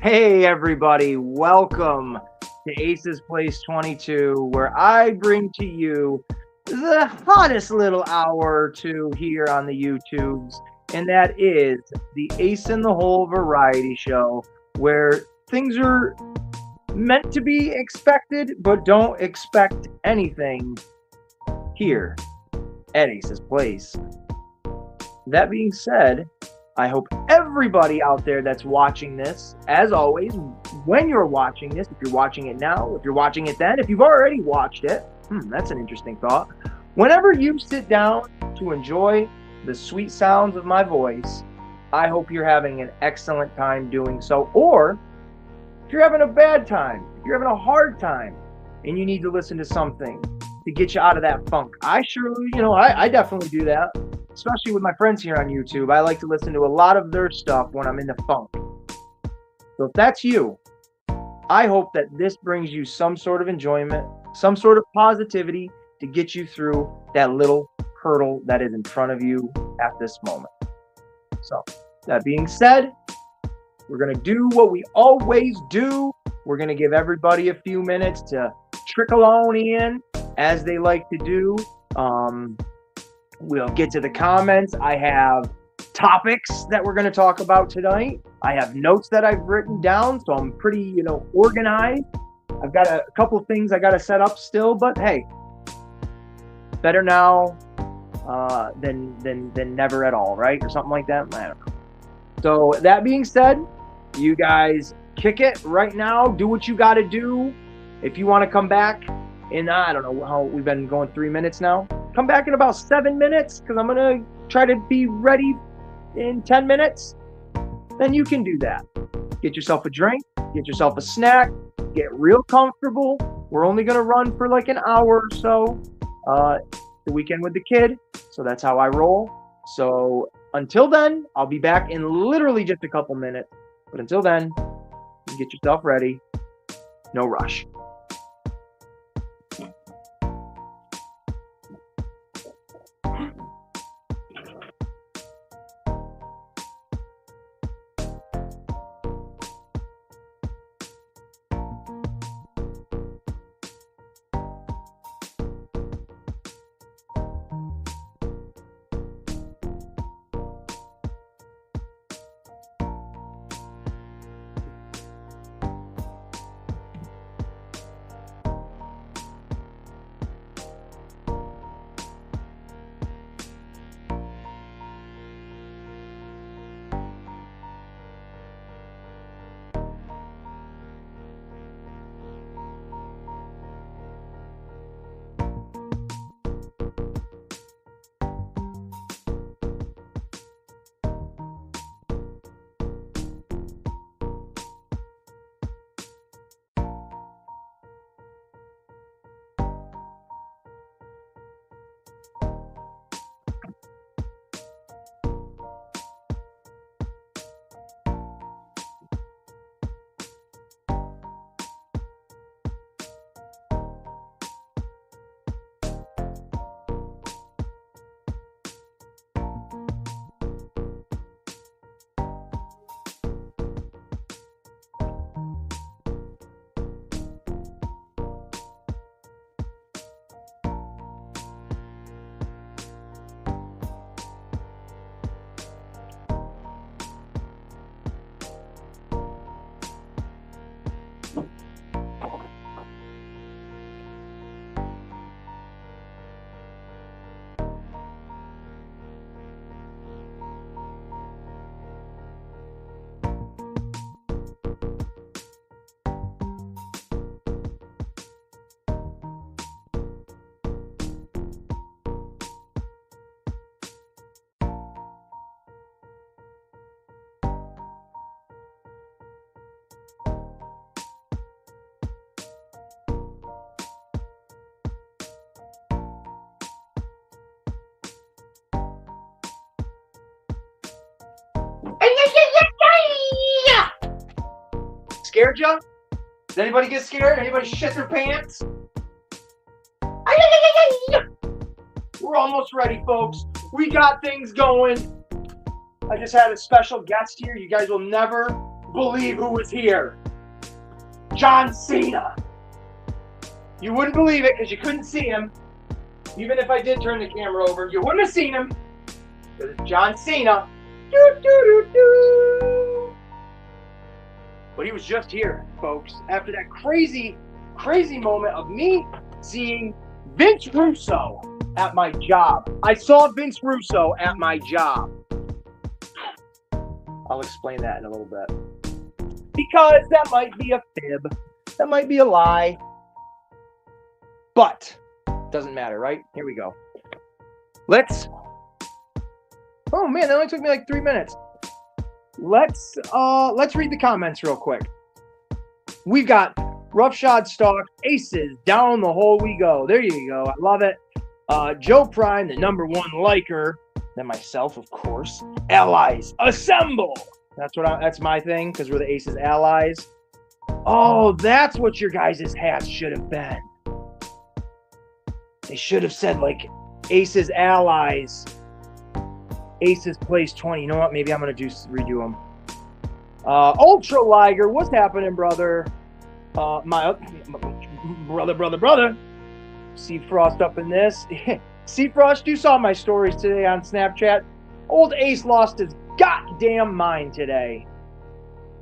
Hey everybody, welcome to Aces Place 22, where I bring to you the hottest little hour or two here on the YouTubes, and that is the Ace in the Hole variety show, where things are meant to be expected, but don't expect anything here at Ace's Place. That being said, I hope everybody out there that's watching this, as always, when you're watching this, if you're watching it now, if you're watching it then, if you've already watched it, that's an interesting thought. Whenever you sit down to enjoy the sweet sounds of my voice, I hope you're having an excellent time doing so. Or if you're having a bad time, if you're having a hard time, and you need to listen to something to get you out of that funk, I definitely do that. Especially with my friends here on YouTube, I like to listen to a lot of their stuff when I'm in the funk. So if that's you, I hope that this brings you some sort of enjoyment, some sort of positivity to get you through that little hurdle that is in front of you at this moment. So that being said, we're going to do what we always do. We're going to give everybody a few minutes to trickle on in, as they like to do. We'll get to the comments. I have topics that we're going to talk about tonight. I have notes that I've written down, so I'm pretty, organized. I've got a couple things I got to set up still, but hey, better now than never at all, right? Or something like that. I don't know. So that being said, you guys kick it right now. Do what you got to do. If you want to come back in, I don't know how we've been going, 3 minutes now. Come back in about 7 minutes, because I'm going to try to be ready in 10 minutes. Then you can do that. Get yourself a drink, get yourself a snack, get real comfortable. We're only going to run for like an hour or so. The weekend with the kid. So that's how I roll. So until then, I'll be back in literally just a couple minutes. But until then, get yourself ready. No rush. Scared ya? Does anybody get scared? Anybody shit their pants? We're almost ready, folks. We got things going. I just had a special guest here. You guys will never believe who was here. John Cena. You wouldn't believe it because you couldn't see him. Even if I did turn the camera over, you wouldn't have seen him. Because it's John Cena. But he was just here, folks, after that crazy moment of me seeing Vince Russo at my job. I saw Vince Russo at my job. I'll explain that in a little bit. Because that might be a fib. That might be a lie. But doesn't matter, right? Here we go. Oh man, that only took me like 3 minutes. Let's read the comments real quick. We've got Roughshod Stalk, Aces, down the hole we go. There you go. I love it. Joe Prime, the #1 liker. Then myself, of course. Allies, assemble. That's my thing, because we're the Aces allies. Oh, that's what your guys' hats should have been. They should have said, like, Aces allies. Aces plays 20. You know what? Maybe I'm going to redo them. Ultra Liger, what's happening, brother? My brother. See Frost up in this. See Frost, you saw my stories today on Snapchat. Old Ace lost his goddamn mind today.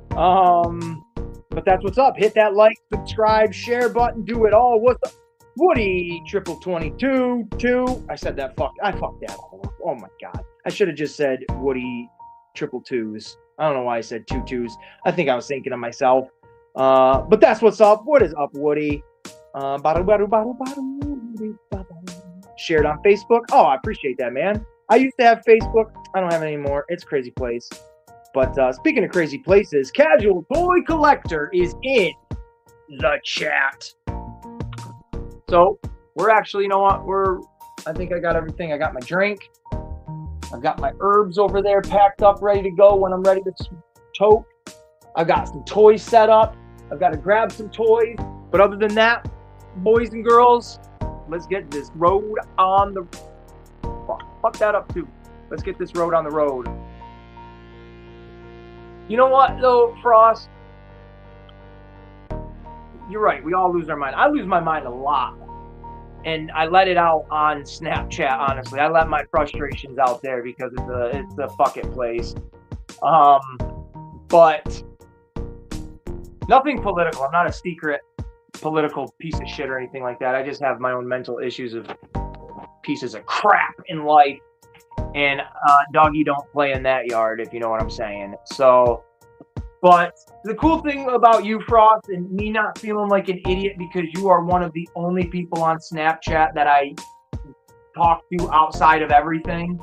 But that's what's up. Hit that like, subscribe, share button, do it all. What's up? Woody, 2222, 2. I said that. I fucked that all up. Oh my God. I should have just said Woody, 222s. I don't know why I said 22s. I think I was thinking of myself. But that's what's up. What is up, Woody? Shared on Facebook. Oh, I appreciate that, man. I used to have Facebook. I don't have it anymore. It's a crazy place. But speaking of crazy places, Casual Toy Collector is in the chat. So we're actually, you know what? I think I got everything. I got my drink. I've got my herbs over there packed up, ready to go when I'm ready to tote. I've got some toys set up. I've got to grab some toys. But other than that, boys and girls, let's get this road on the... Fuck that up, too. Let's get this road on the road. You know what, though, Frost? You're right. We all lose our mind. I lose my mind a lot. And I let it out on Snapchat, honestly. I let my frustrations out there because it's a fucking place. But nothing political. I'm not a secret political piece of shit or anything like that. I just have my own mental issues of pieces of crap in life. And doggy don't play in that yard, if you know what I'm saying. So, but the cool thing about you, Frost, and me not feeling like an idiot because you are one of the only people on Snapchat that I talk to outside of everything.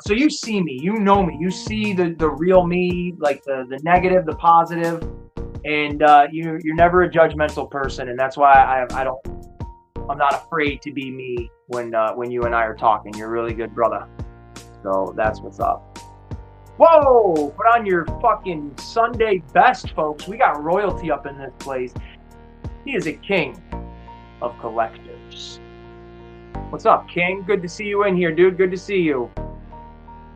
So you see me, you know me, you see the real me, like the negative, the positive, and you're never a judgmental person, and that's why I'm not afraid to be me when you and I are talking. You're a really good brother. So that's what's up. Whoa! Put on your fucking Sunday best, folks. We got royalty up in this place. He is a king of collectors. What's up, King? Good to see you in here, dude. Good to see you.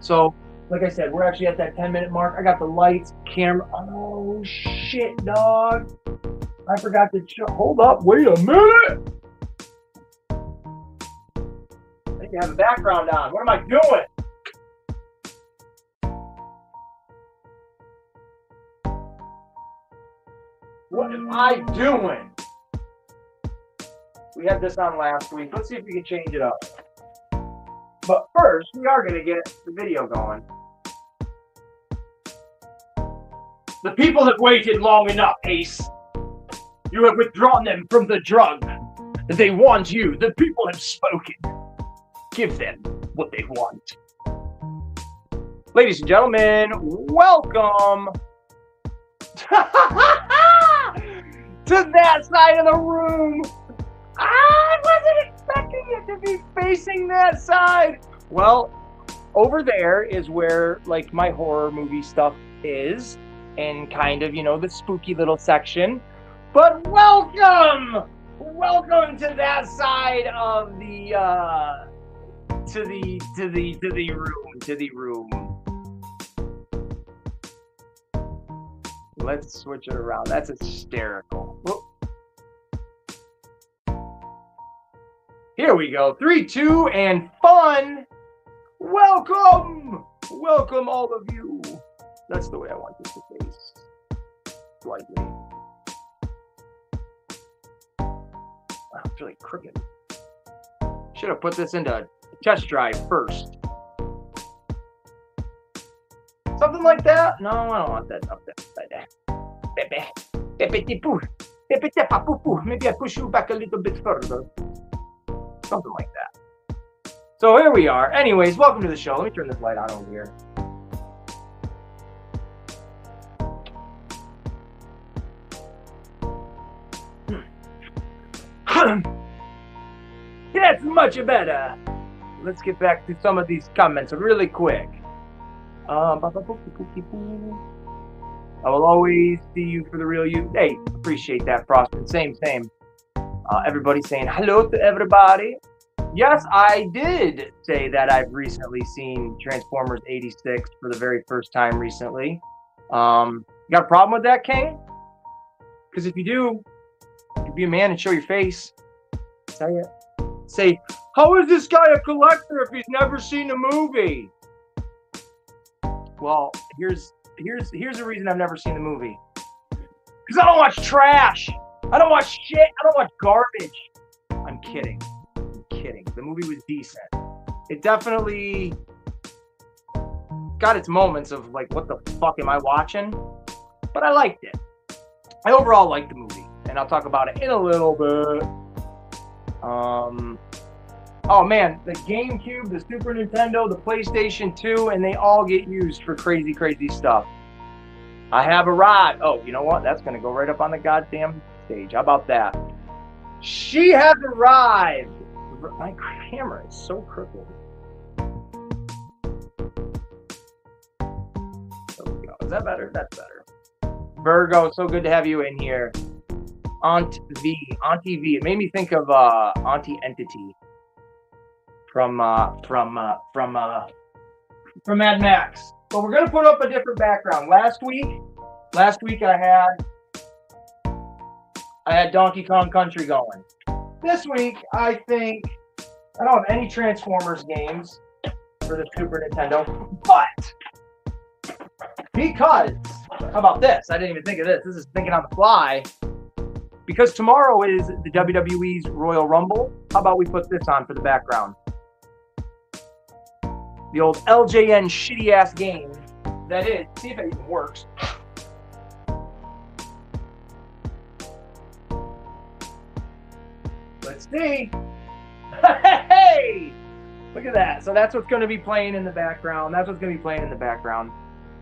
So, like I said, we're actually at that 10-minute mark. I got the lights, camera. Oh, shit, dog. I forgot to hold up. Wait a minute. I think I have a background on. What am I doing? What am I doing? We had this on last week. Let's see if we can change it up. But first, we are going to get the video going. The people have waited long enough, Ace. You have withdrawn them from the drug. They want you. The people have spoken. Give them what they want. Ladies and gentlemen, welcome to that side of the room. I wasn't expecting it to be facing that side. Well, over there is where like my horror movie stuff is, and kind of, you know, the spooky little section. But welcome to that side of the room. Let's switch it around. That's hysterical. Whoop. Here we go. 3, 2, and fun. Welcome. Welcome, all of you. That's the way I want this to face. Slightly. Wow, it's really crooked. Should have put this into test drive first. Something like that? No, I don't want that up there. Maybe I push you back a little bit further. Something like that. So here we are. Anyways, welcome to the show. Let me turn this light on over here. That's much better. Let's get back to some of these comments really quick. I will always see you for the real you. Hey, appreciate that, Frosted. Same. Everybody saying hello to everybody. Yes, I did say that I've recently seen Transformers 86 for the very first time recently. You got a problem with that, King? Because if you do, you can be a man and show your face. Say it. Say, how is this guy a collector if he's never seen a movie? Well, here's the reason I've never seen the movie. Because I don't watch trash. I don't watch shit. I don't watch garbage. I'm kidding. The movie was decent. It definitely got its moments of like, what the fuck am I watching? But I liked it. I overall liked the movie, and I'll talk about it in a little bit. Oh man, the GameCube, the Super Nintendo, the PlayStation 2, and they all get used for crazy stuff. I have arrived. Oh, you know what? That's gonna go right up on the goddamn stage. How about that? She has arrived. My camera is so crooked. There we go. Is that better? That's better. Virgo, so good to have you in here. Auntie V. It made me think of Auntie Entity from Mad Max. But we're gonna put up a different background. Last week I had Donkey Kong Country going. This week, I think I don't have any Transformers games for the Super Nintendo, but because, how about this? I didn't even think of this. This is thinking on the fly. Because tomorrow is the WWE's Royal Rumble, how about we put this on for the background? The old LJN shitty-ass game that is. See if it even works. Let's see. Hey! Look at that. So that's what's going to be playing in the background.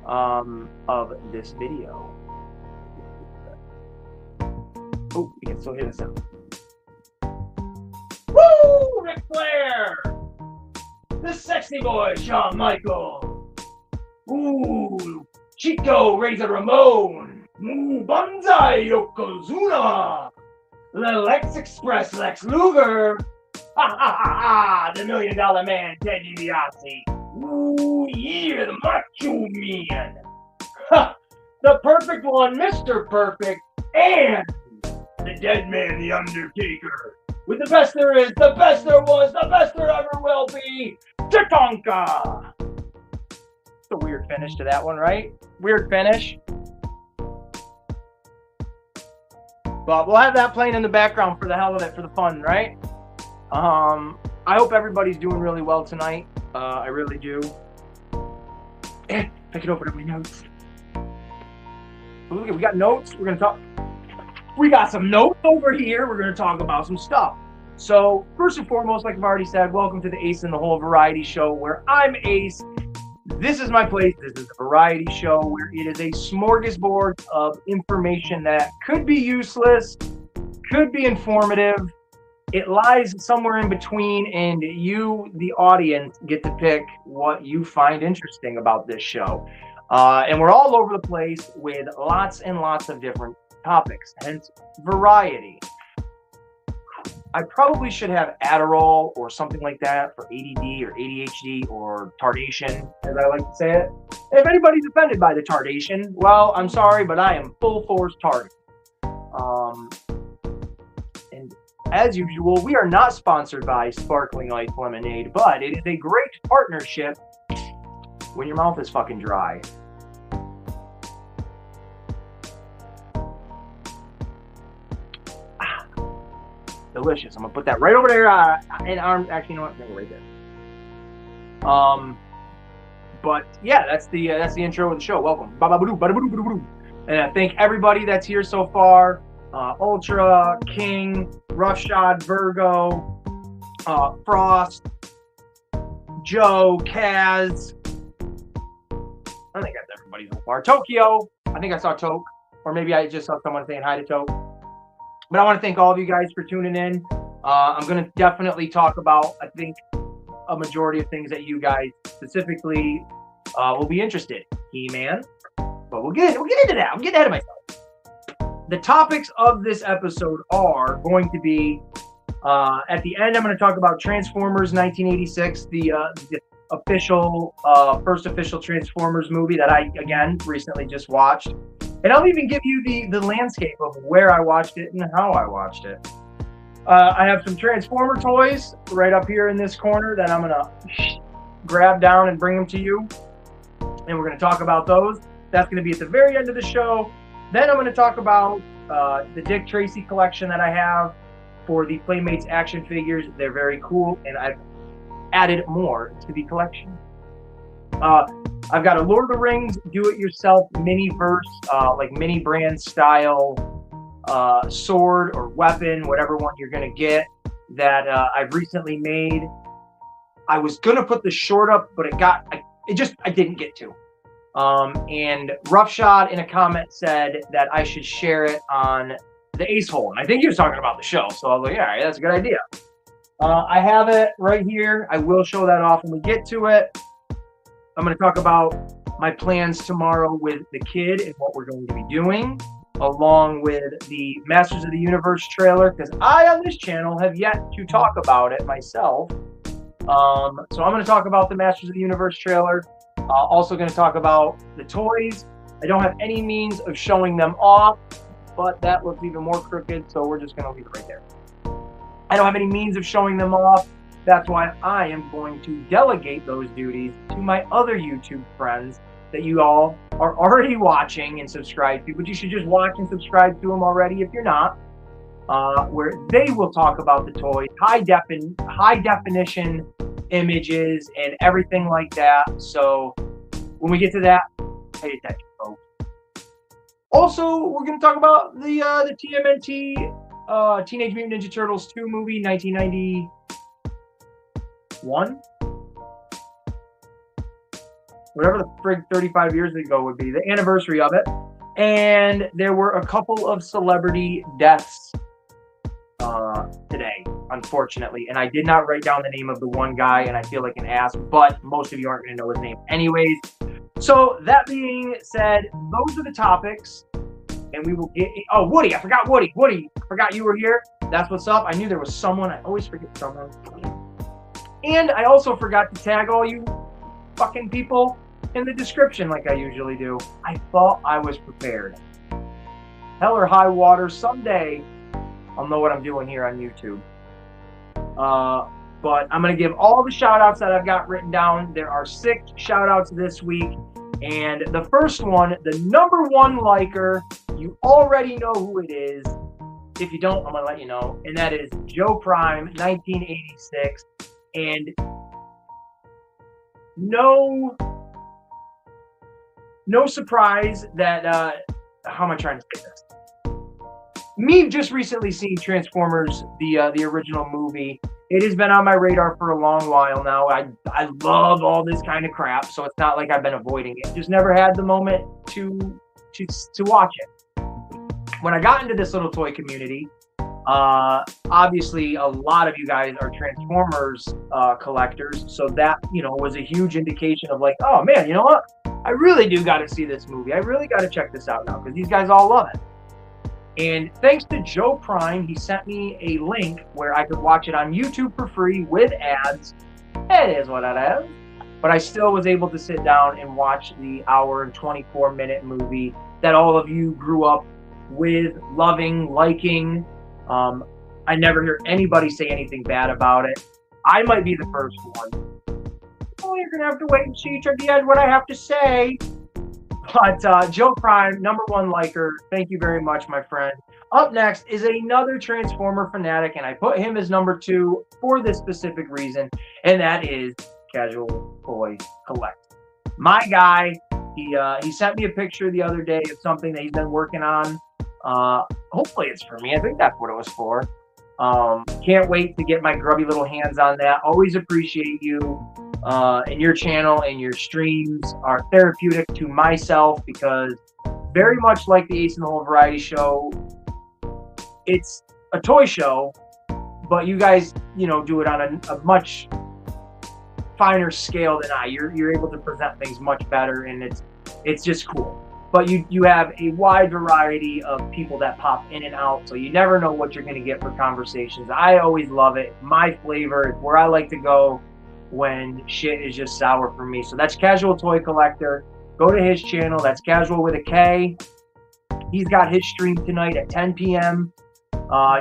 Of this video. Oh, you can still hear the sound. Woo! Ric Flair! The sexy boy, Shawn Michaels. Ooh, Chico, Razor Ramon. Ooh, Banzai, Yokozuna. The Lex Express, Lex Luger. The $1 Million Man, Ted DiBiase. Ooh, yeah, the Macho Man. Ha, the Perfect One, Mr. Perfect, and the Dead Man, the Undertaker. With the best there is, the best there was, the best there ever will be, Tatanka. It's a weird finish to that one, right? Weird finish. But we'll have that playing in the background for the hell of it, for the fun, right? I hope everybody's doing really well tonight. I really do. I can open up my notes. Look, we got notes. We're gonna talk. We got some notes over here. We're gonna talk about some stuff. So first and foremost, like I've already said, welcome to the Ace in the Hole variety show, where I'm Ace. This is my place. This is a variety show where it is a smorgasbord of information that could be useless, could be informative. It lies somewhere in between, and you, the audience, get to pick what you find interesting about this show. And we're all over the place with lots and lots of different topics, hence variety. I probably should have Adderall or something like that for ADD or ADHD or tardation, as I like to say it. If anybody's offended by the tardation, well, I'm sorry, but I am full force tarding. And as usual, we are not sponsored by Sparkling Ice Lemonade, but it is a great partnership when your mouth is fucking dry. Delicious. I'm gonna put that right over there. And actually, you know what? No, right there. But yeah, that's the intro of the show. Welcome. And I thank everybody that's here so far. Ultra, King, Roughshod, Virgo, Frost, Joe, Kaz. I think that's everybody so far. Tokyo. I think I saw Toke, or maybe I just saw someone saying hi to Toke. But I want to thank all of you guys for tuning in. I'm going to definitely talk about, I think, a majority of things that you guys specifically will be interested in. He-Man. But we'll get into that. I'm getting ahead of myself. The topics of this episode are going to be, at the end, I'm going to talk about Transformers 1986, the official, first official Transformers movie that I, again, recently just watched. And I'll even give you the landscape of where I watched it and how I watched it. I have some Transformer toys right up here in this corner that I'm going to grab down and bring them to you. And we're going to talk about those. That's going to be at the very end of the show. Then I'm going to talk about the Dick Tracy collection that I have for the Playmates action figures. They're very cool, and I've added more to the collection. I've got a Lord of the Rings do-it-yourself mini-verse, like mini-brand style sword or weapon, whatever one you're going to get, that I've recently made. I was going to put the short up, but I didn't get to. And Roughshod in a comment said that I should share it on the ACEHOLE. And I think he was talking about the show. So I was like, yeah, that's a good idea. I have it right here. I will show that off when we get to it. I'm going to talk about my plans tomorrow with the kid and what we're going to be doing, along with the Masters of the Universe trailer, because I, on this channel, have yet to talk about it myself. So I'm going to talk about the Masters of the Universe trailer. Also going to talk about the toys. I don't have any means of showing them off, but that looks even more crooked, so we're just going to leave it right there. I don't have any means of showing them off. That's why I am going to delegate those duties to my other YouTube friends that you all are already watching and subscribed to, but you should just watch and subscribe to them already if you're not, where they will talk about the toys, high definition images and everything like that. So when we get to that, pay attention, folks. Also, we're going to talk about the TMNT Teenage Mutant Ninja Turtles 2 movie, 1991. Whatever the frig 35 years ago would be, the anniversary of it. And there were a couple of celebrity deaths today, unfortunately. And I did not write down the name of the one guy, and I feel like an ass, but most of you aren't going to know his name anyways. So that being said, those are the topics. And we will get... Oh, Woody. I forgot Woody. Woody, I forgot you were here. That's what's up. I knew there was someone. I always forget someone. And I also forgot to tag all you fucking people in the description like I usually do. I thought I was prepared. Hell or high water, someday I'll know what I'm doing here on YouTube. But I'm going to give all the shout outs that I've got written down. There are 6 shout outs this week. And the first one, the number 1 liker, you already know who it is. If you don't, I'm going to let you know. And that is Joe Prime, 1986. And no surprise that, how am I trying to say this? Me just recently seeing Transformers, the original movie. It has been on my radar for a long while now. I love all this kind of crap, so it's not like I've been avoiding it. Just never had the moment to watch it. When I got into this little toy community, obviously a lot of you guys are Transformers collectors, so that, you know, was a huge indication of like, oh man, you know what? I really do got to see this movie. I really got to check this out now because these guys all love it. And thanks to Joe Prime, he sent me a link where I could watch it on YouTube for free with ads. It is what it is. but I still was able to sit down and watch the hour and 24-minute movie that all of you grew up with, loving, liking. I never hear anybody say anything bad about it. I might be the first one. Oh, you're gonna have to wait and see to the end what I have to say. But Joe Prime, #1 liker, thank you very much, my friend. Up next is another Transformer fanatic, and I put him as #2 for this specific reason, and that is Casual Toy Collector. My guy, he sent me a picture the other day of something that he's been working on. Hopefully it's for me. I think that's what it was for. Can't wait to get my grubby little hands on that. Always appreciate you. And your channel and your streams are therapeutic to myself because very much like the Ace in the Hole Variety Show, it's a toy show, but you guys, do it on a much finer scale than I. You're able to present things much better, and it's just cool. But you have a wide variety of people that pop in and out, so you never know what you're going to get for conversations. I always love it. My flavor, it's where I like to go when shit is just sour for me. So that's Casual Toy Collector. Go to his channel. That's Casual with a K. He's got his stream tonight at 10 p.m.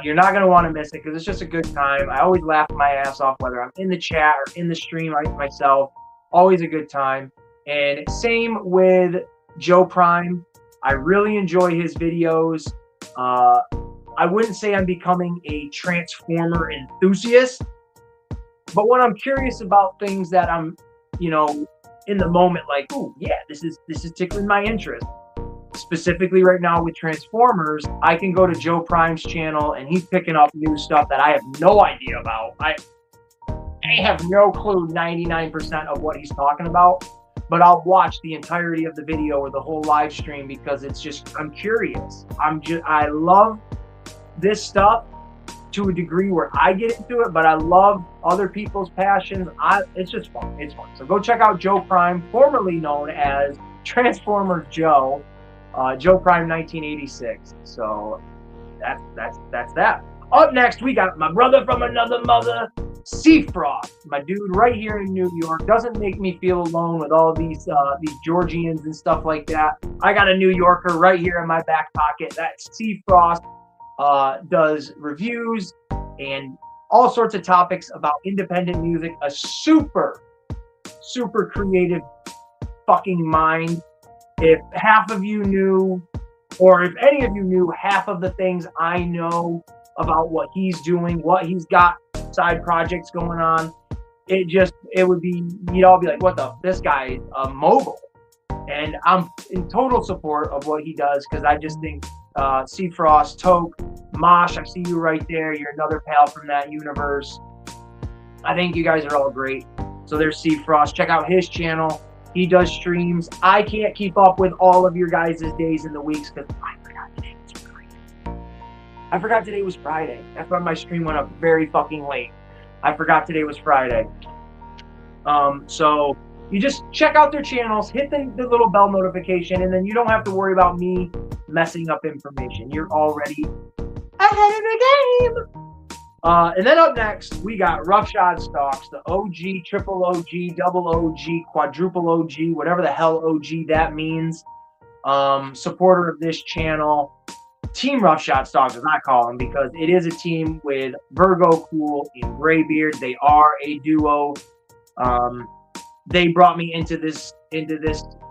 You're not going to want to miss it because it's just a good time. I always laugh my ass off whether I'm in the chat or in the stream myself. Always a good time. And same with Joe Prime. I really enjoy his videos. I wouldn't say I'm becoming a Transformer enthusiast, but when I'm curious about things that I'm, in the moment, like, oh yeah, this is tickling my interest. Specifically right now with Transformers, I can go to Joe Prime's channel and he's picking up new stuff that I have no idea about. I have no clue 99% of what he's talking about, but I'll watch the entirety of the video or the whole live stream because it's just, I'm curious. I love this stuff to a degree where I get into it, but I love other people's passions. It's just fun. It's fun. So go check out Joe Prime, formerly known as Transformer Joe, Joe Prime 1986. So that's that. Up next, we got my brother from another mother, Seafrost, my dude right here in New York. Doesn't make me feel alone with all these Georgians and stuff like that. I got a New Yorker right here in my back pocket. That's Seafrost. Does reviews and all sorts of topics about independent music. A super creative fucking mind. If half of you knew, or if any of you knew half of the things I know about what he's doing, what he's got side projects going on, it would be, you'd all be like, this guy is a mogul. And I'm in total support of what he does because I just think Seafrost, Toke, Mosh, I see you right there. You're another pal from that universe. I think you guys are all great. So there's Seafrost. Check out his channel. He does streams. I can't keep up with all of your guys' days in the weeks because I forgot today was Friday. I forgot today was Friday. That's why my stream went up very fucking late. I forgot today was Friday. So you just check out their channels, hit the little bell notification, and then you don't have to worry about me messing up information. You're already ahead of the game. And then up next, we got Roughshod Stalks, the OG, triple OG, double OG, quadruple OG, whatever the hell OG that means. Supporter of this channel. Team Roughshod Stalks, as I call them, because it is a team with Virgo Cool and Graybeard. They are a duo. They brought me into this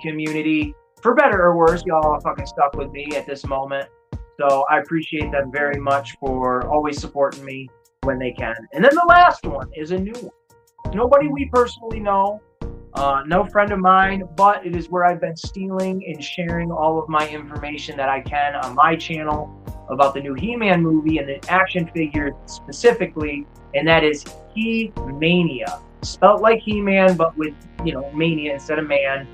community. For better or worse, y'all are fucking stuck with me at this moment. So I appreciate them very much for always supporting me when they can. And then the last one is a new one. Nobody we personally know, no friend of mine, but it is where I've been stealing and sharing all of my information that I can on my channel about the new He-Man movie and the action figures specifically, and that is He-Mania. Spelt like He-Man, but with, mania instead of man.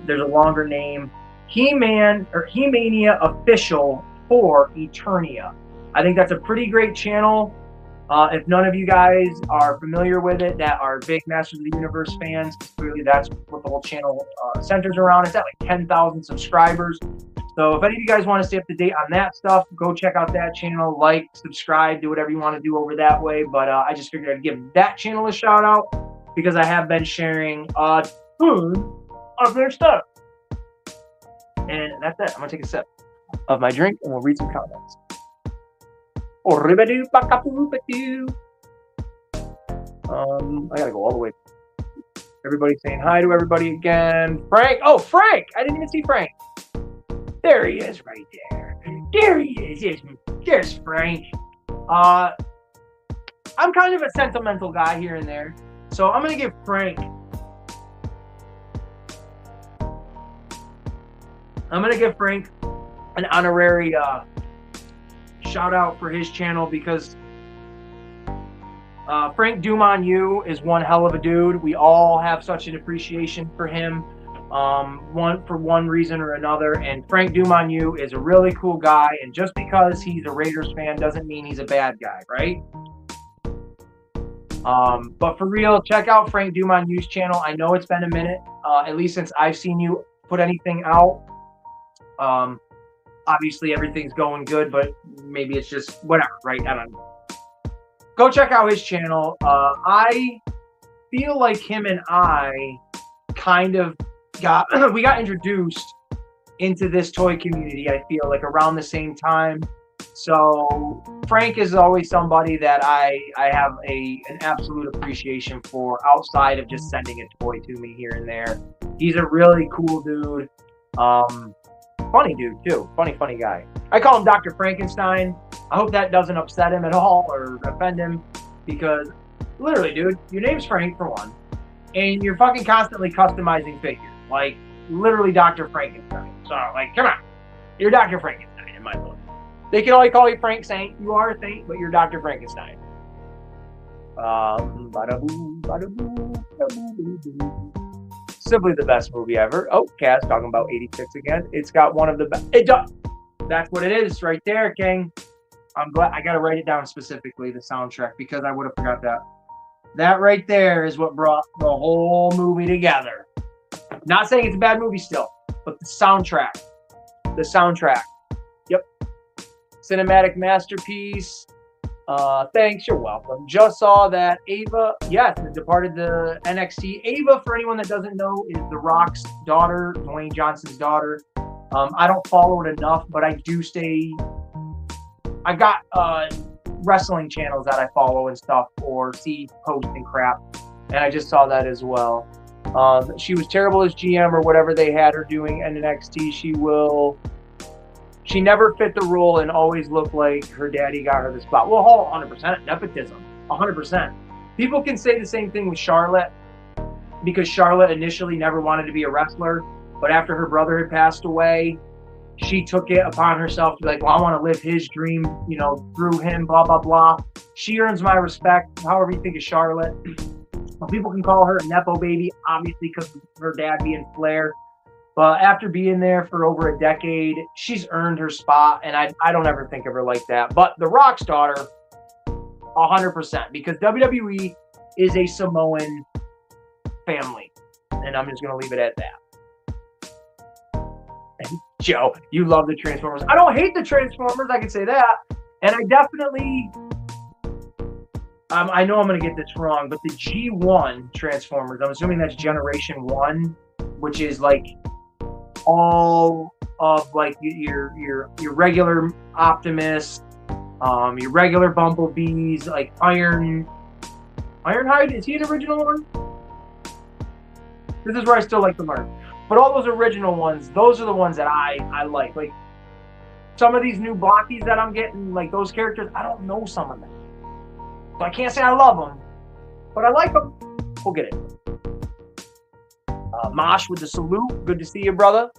There's a longer name. He-Man or He-Mania Official for Eternia. I think that's a pretty great channel. If none of you guys are familiar with it, that are big Masters of the Universe fans, clearly that's what the whole channel centers around. It's at like 10,000 subscribers. So if any of you guys want to stay up to date on that stuff, go check out that channel, like, subscribe, do whatever you want to do over that way. But I just figured I'd give that channel a shout out. because I have been sharing a ton of their stuff. And that's it. I'm going to take a sip of my drink and we'll read some comments. I got to go all the way. Everybody saying hi to everybody again. Frank. Oh, Frank. I didn't even see Frank. There he is right there. There he is. There's Frank. I'm kind of a sentimental guy here and there. So I'm going to give Frank. I'm going to give Frank an honorary shout out for his channel because Frank Doom on You is one hell of a dude. We all have such an appreciation for him, for one reason or another. And Frank Doom on You is a really cool guy. And just because he's a Raiders fan doesn't mean he's a bad guy, right? But for real, check out Frank Doom on You's channel. I know it's been a minute, at least since I've seen you put anything out. Obviously everything's going good, but maybe it's just whatever, right? I don't know. Go check out his channel. I feel like him and I kind of got introduced into this toy community, I feel like around the same time. So Frank is always somebody that I have an absolute appreciation for outside of just sending a toy to me here and there. He's a really cool dude. Funny dude too. Funny guy. I call him Dr. Frankenstein. I hope that doesn't upset him at all or offend him, because literally, dude, your name's Frank for one, and you're fucking constantly customizing figures. Like, literally Dr. Frankenstein. So, like, come on. You're Dr. Frankenstein in my book. They can only call you Frank Saint. You are a saint, but you're Dr. Frankenstein. Simply the best movie ever. Oh, Cass talking about 86 again. It's got one of the best. It does. That's what it is right there, King. I'm glad I got to write it down specifically, the soundtrack, because I would have forgot that. That right there is what brought the whole movie together. Not saying it's a bad movie still, but the soundtrack. The soundtrack. Yep. Cinematic masterpiece. Thanks, you're welcome. Just saw that Ava, yes, departed the NXT. Ava, for anyone that doesn't know, is The Rock's daughter, Dwayne Johnson's daughter. I don't follow it enough, but I do stay. I've got wrestling channels that I follow and stuff, or see posts and crap, and I just saw that as well. She was terrible as GM or whatever they had her doing in NXT. She never fit the role and always looked like her daddy got her the spot. Well, 100% nepotism, 100%. People can say the same thing with Charlotte, because Charlotte initially never wanted to be a wrestler, but after her brother had passed away, she took it upon herself to be like, well, I want to live his dream, you know, through him, blah, blah, blah. She earns my respect, however you think of Charlotte. People can call her a Nepo baby, obviously, because of her dad being Flair. But after being there for over a decade, she's earned her spot, and I don't ever think of her like that. But The Rock's daughter, 100%, because WWE is a Samoan family, and I'm just going to leave it at that. Joe, you love the Transformers. I don't hate the Transformers, I can say that. And I definitely, I know I'm going to get this wrong, but the G1 Transformers, I'm assuming that's Generation 1, which is like all of like your regular Optimus, your regular Bumblebees, like Ironhide, is he an original one? This is where I still like to learn. But all those original ones, those are the ones that I like. Like, some of these new blockies that I'm getting, like those characters, I don't know some of them. So I can't say I love them, but I like them. We'll get it. Mosh with the salute. Good to see you, brother.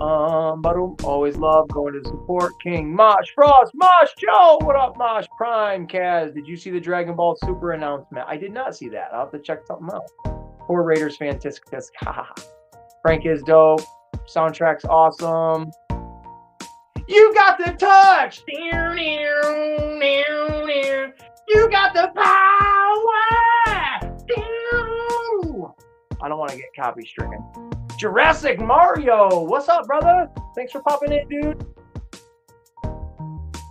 Always love going to support King. Mosh Frost. Mosh Joe. What up, Mosh Prime? Kaz, did you see the Dragon Ball Super announcement? I did not see that. I'll have to check something out. Poor Raiders fan, tisk tisk. Frank is dope. Soundtrack's awesome. You got the touch. You got the power. I don't want to get copy stricken. Jurassic Mario. What's up, brother? Thanks for popping in, dude.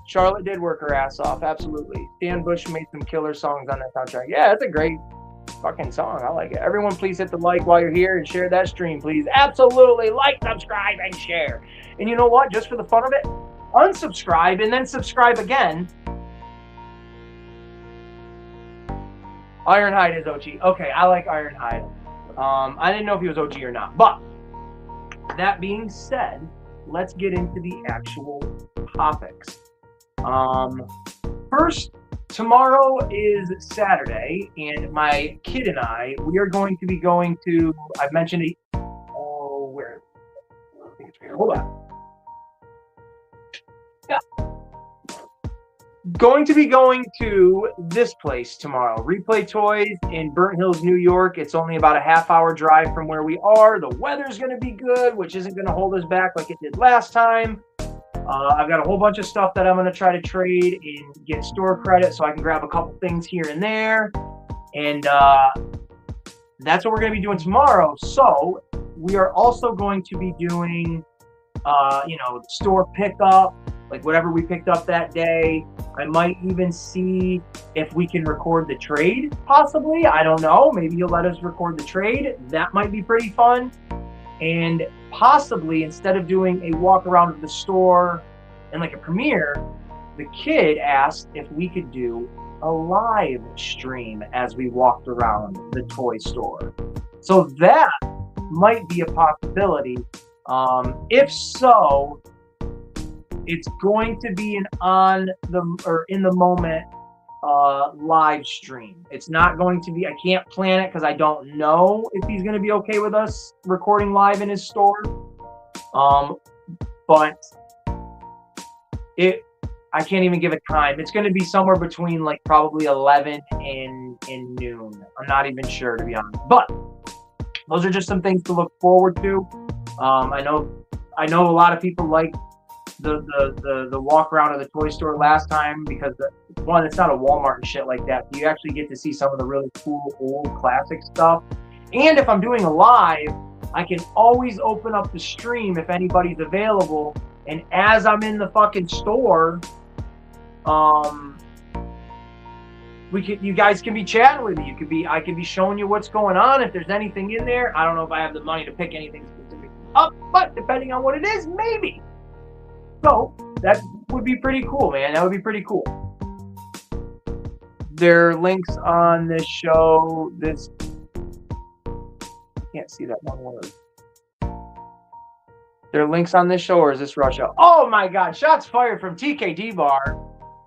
Charlotte did work her ass off. Absolutely. Stan Bush made some killer songs on that soundtrack. Yeah, that's a great fucking song. I like it. Everyone, please hit the like while you're here and share that stream, please. Absolutely. Like, subscribe, and share. And you know what? Just for the fun of it, unsubscribe and then subscribe again. Ironhide is OG. Okay, I like Ironhide. I didn't know if he was OG or not. But that being said, let's get into the actual topics. First, tomorrow is Saturday, and my kid and I, we are going to be going to, I've mentioned it. Oh, where? I think it's here. Hold on. Yeah. Going to be going to this place tomorrow, Replay Toys in Burnt Hills, New York. It's only about a half-hour drive from where we are. The weather's going to be good, which isn't going to hold us back like it did last time. I've got a whole bunch of stuff that I'm going to try to trade and get store credit so I can grab a couple things here and there. And that's what we're going to be doing tomorrow. So we are also going to be doing, store pickup, like whatever we picked up that day. I might even see if we can record the trade, possibly. I don't know. Maybe you'll let us record the trade. That might be pretty fun. And possibly, instead of doing a walk around of the store and like a premiere, the kid asked if we could do a live stream as we walked around the toy store. So that might be a possibility. If so, it's going to be an in the moment live stream. It's not going to be, I can't plan it because I don't know if he's going to be okay with us recording live in his store. But I can't even give a time. It's going to be somewhere between like probably 11 and noon. I'm not even sure, to be honest. But those are just some things to look forward to. I know a lot of people like the walk around of the toy store last time because one, it's not a Walmart and shit like that. You actually get to see some of the really cool old classic stuff. And if I'm doing a live, I can always open up the stream if anybody's available. And as I'm in the fucking store, you guys can be chatting with me. I can be showing you what's going on. If there's anything in there, I don't know if I have the money to pick anything specific up, but depending on what it is, maybe. So that would be pretty cool, man. That would be pretty cool. There are links on this show. I can't see that one word. There are links on this show, or is this Russia? Oh my God! Shots fired from TKD Bar.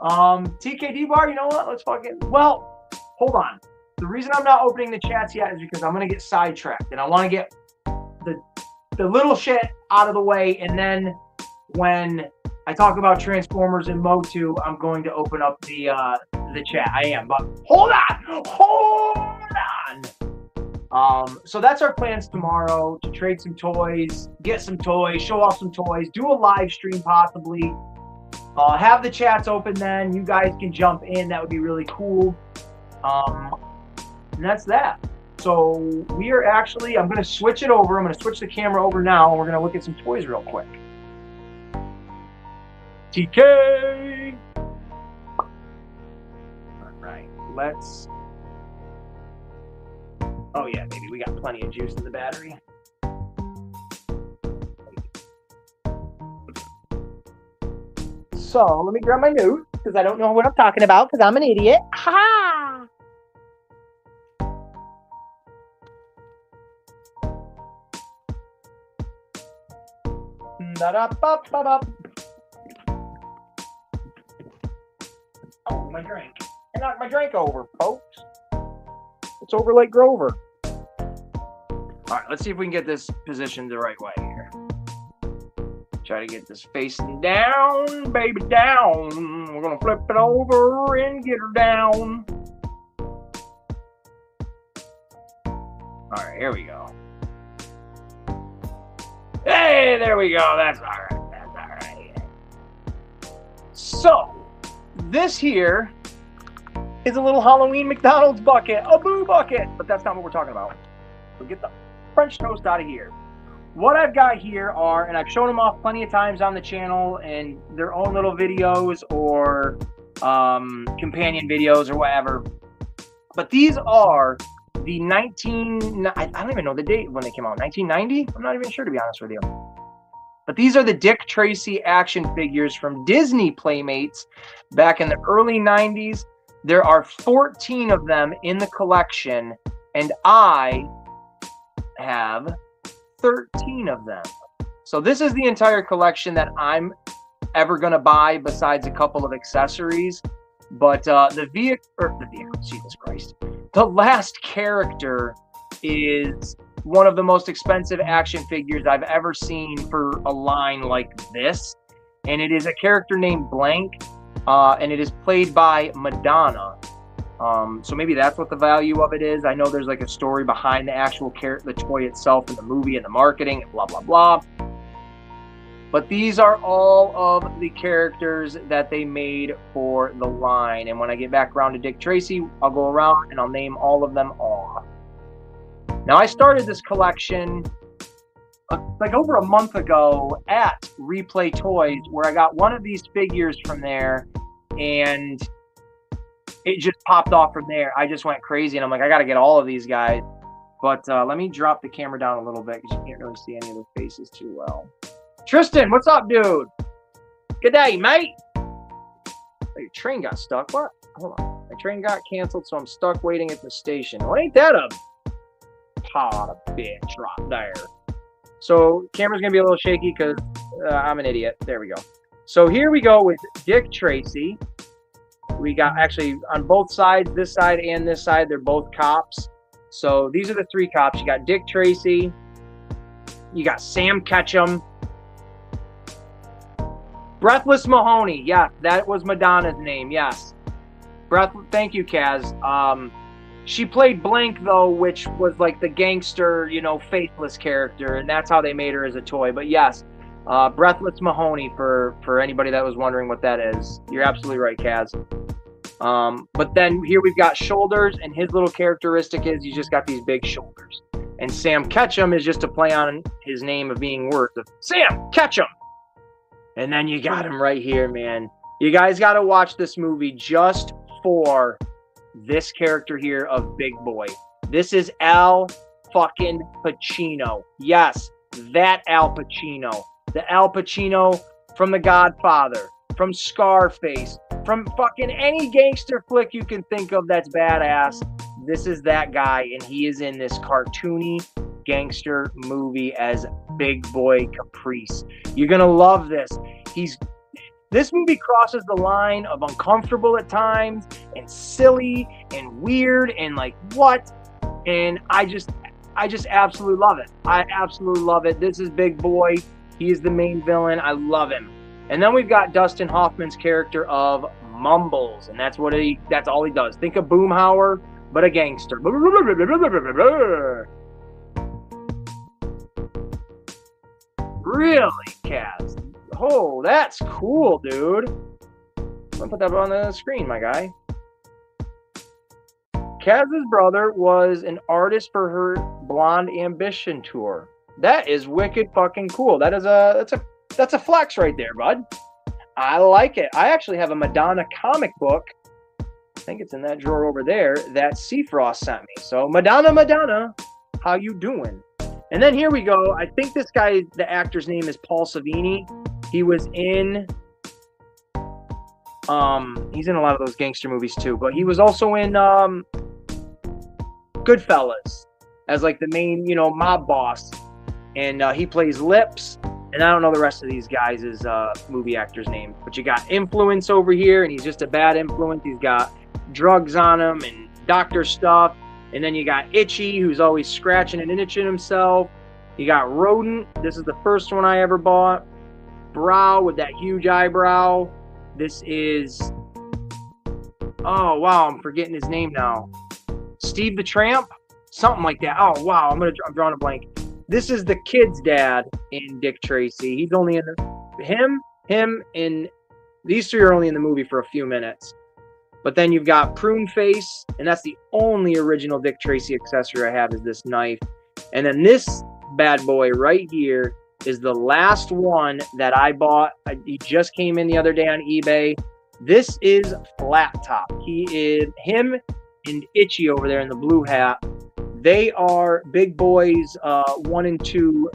TKD Bar. You know what? Let's fucking. Well, hold on. The reason I'm not opening the chats yet is because I'm gonna get sidetracked, and I want to get the little shit out of the way, and then when I talk about Transformers and Motu, I'm going to open up the chat. I am, but hold on. So that's our plans tomorrow, to trade some toys, get some toys, show off some toys, do a live stream possibly. Have the chats open then. You guys can jump in. That would be really cool. And that's that. So we are actually, I'm going to switch it over. I'm going to switch the camera over now, and we're going to look at some toys real quick. TK! All right, let's... Oh yeah, baby, we got plenty of juice in the battery. So, let me grab my note, because I don't know what I'm talking about, because I'm an idiot. Ha! Da-da-ba-ba-ba. Oh, my drink. I knocked my drink over, folks. It's over Lake Grover. All right, let's see if we can get this positioned the right way here. Try to get this facing down, baby, down. We're going to flip it over and get her down. All right, here we go. Hey, there we go. That's all right. That's all right. So, this here is a little Halloween McDonald's bucket, a boo bucket, but that's not what we're talking about. So get the French toast out of here. What I've got here are, and I've shown them off plenty of times on the channel in their own little videos or companion videos or whatever, but these are the I don't even know the date when they came out. 1990? I'm not even sure, to be honest with you. But these are the Dick Tracy action figures from Disney Playmates back in the early 90s. There are 14 of them in the collection, and I have 13 of them. So this is the entire collection that I'm ever going to buy, besides a couple of accessories. But the vehicle, Jesus Christ, the last character is one of the most expensive action figures I've ever seen for a line like this. And it is a character named Blank, and it is played by Madonna. So maybe that's what the value of it is. I know there's like a story behind the actual the toy itself in the movie and the marketing and blah, blah, blah. But these are all of the characters that they made for the line. And when I get back around to Dick Tracy, I'll go around and I'll name all of them off. Now, I started this collection like over a month ago at Replay Toys, where I got one of these figures from there, and it just popped off from there. I just went crazy, and I'm like, I got to get all of these guys. But let me drop the camera down a little bit because you can't really see any of the faces too well. Tristan, what's up, dude? Good day, mate. Oh, your train got stuck. What? Hold on. My train got canceled, so I'm stuck waiting at the station. Well, ain't that a pot of bitch right there? So, camera's going to be a little shaky because I'm an idiot. There we go. So, here we go with Dick Tracy. We got, actually, on both sides, this side and this side, they're both cops. So, these are the three cops. You got Dick Tracy. You got Sam Ketchum. Breathless Mahoney. Yeah, that was Madonna's name. Yes. Thank you, Kaz. She played Blank, though, which was like the gangster, you know, faithless character, and that's how they made her as a toy. But yes, Breathless Mahoney, for anybody that was wondering what that is. You're absolutely right, Kaz. But then here we've got Shoulders, and his little characteristic is he's just got these big shoulders. And Sam Ketchum is just a play on his name of being worth of Sam Ketchum. And then you got him right here, man. You guys got to watch this movie just for this character here of Big Boy. This is Al fucking Pacino. Yes, that Al Pacino. The Al Pacino from The Godfather, from Scarface, from fucking any gangster flick you can think of that's badass. This is that guy, and he is in this cartoony gangster movie as Big Boy Caprice. You're gonna love this. This movie crosses the line of uncomfortable at times and silly and weird and like what? And I just absolutely love it. I absolutely love it. This is Big Boy. He is the main villain. I love him. And then we've got Dustin Hoffman's character of Mumbles, and that's all he does. Think of Boomhauer, but a gangster. Really, Kaz? Oh, that's cool, dude. I'm gonna put that on the screen, my guy. Kaz's brother was an artist for her Blonde Ambition tour. That is wicked fucking cool. That's a flex right there, bud. I like it. I actually have a Madonna comic book. I think it's in that drawer over there that Seafrost sent me. So Madonna, how you doing? And then here we go. I think this guy, the actor's name is Paul Savini. He was in, he's in a lot of those gangster movies too, but he was also in Goodfellas as like the main, you know, mob boss. And he plays Lips. And I don't know the rest of these guys' movie actors' names. But you got Influence over here, and he's just a bad influence. He's got drugs on him and doctor stuff. And then you got Itchy, who's always scratching and itching himself. You got Rodent. This is the first one I ever bought. Brow with that huge eyebrow. This is... Oh, wow, I'm forgetting his name now. Steve the Tramp? Something like that. Oh, wow, I'm drawing a blank. This is the kid's dad in Dick Tracy. He's only in him, and these three are only in the movie for a few minutes. But then you've got Prune Face, and that's the only original Dick Tracy accessory I have is this knife. And then this bad boy right here is the last one that I bought. He just came in the other day on eBay. This is Flat Top. He is him and Itchy over there in the blue hat. They are Big Boy's 1 and 2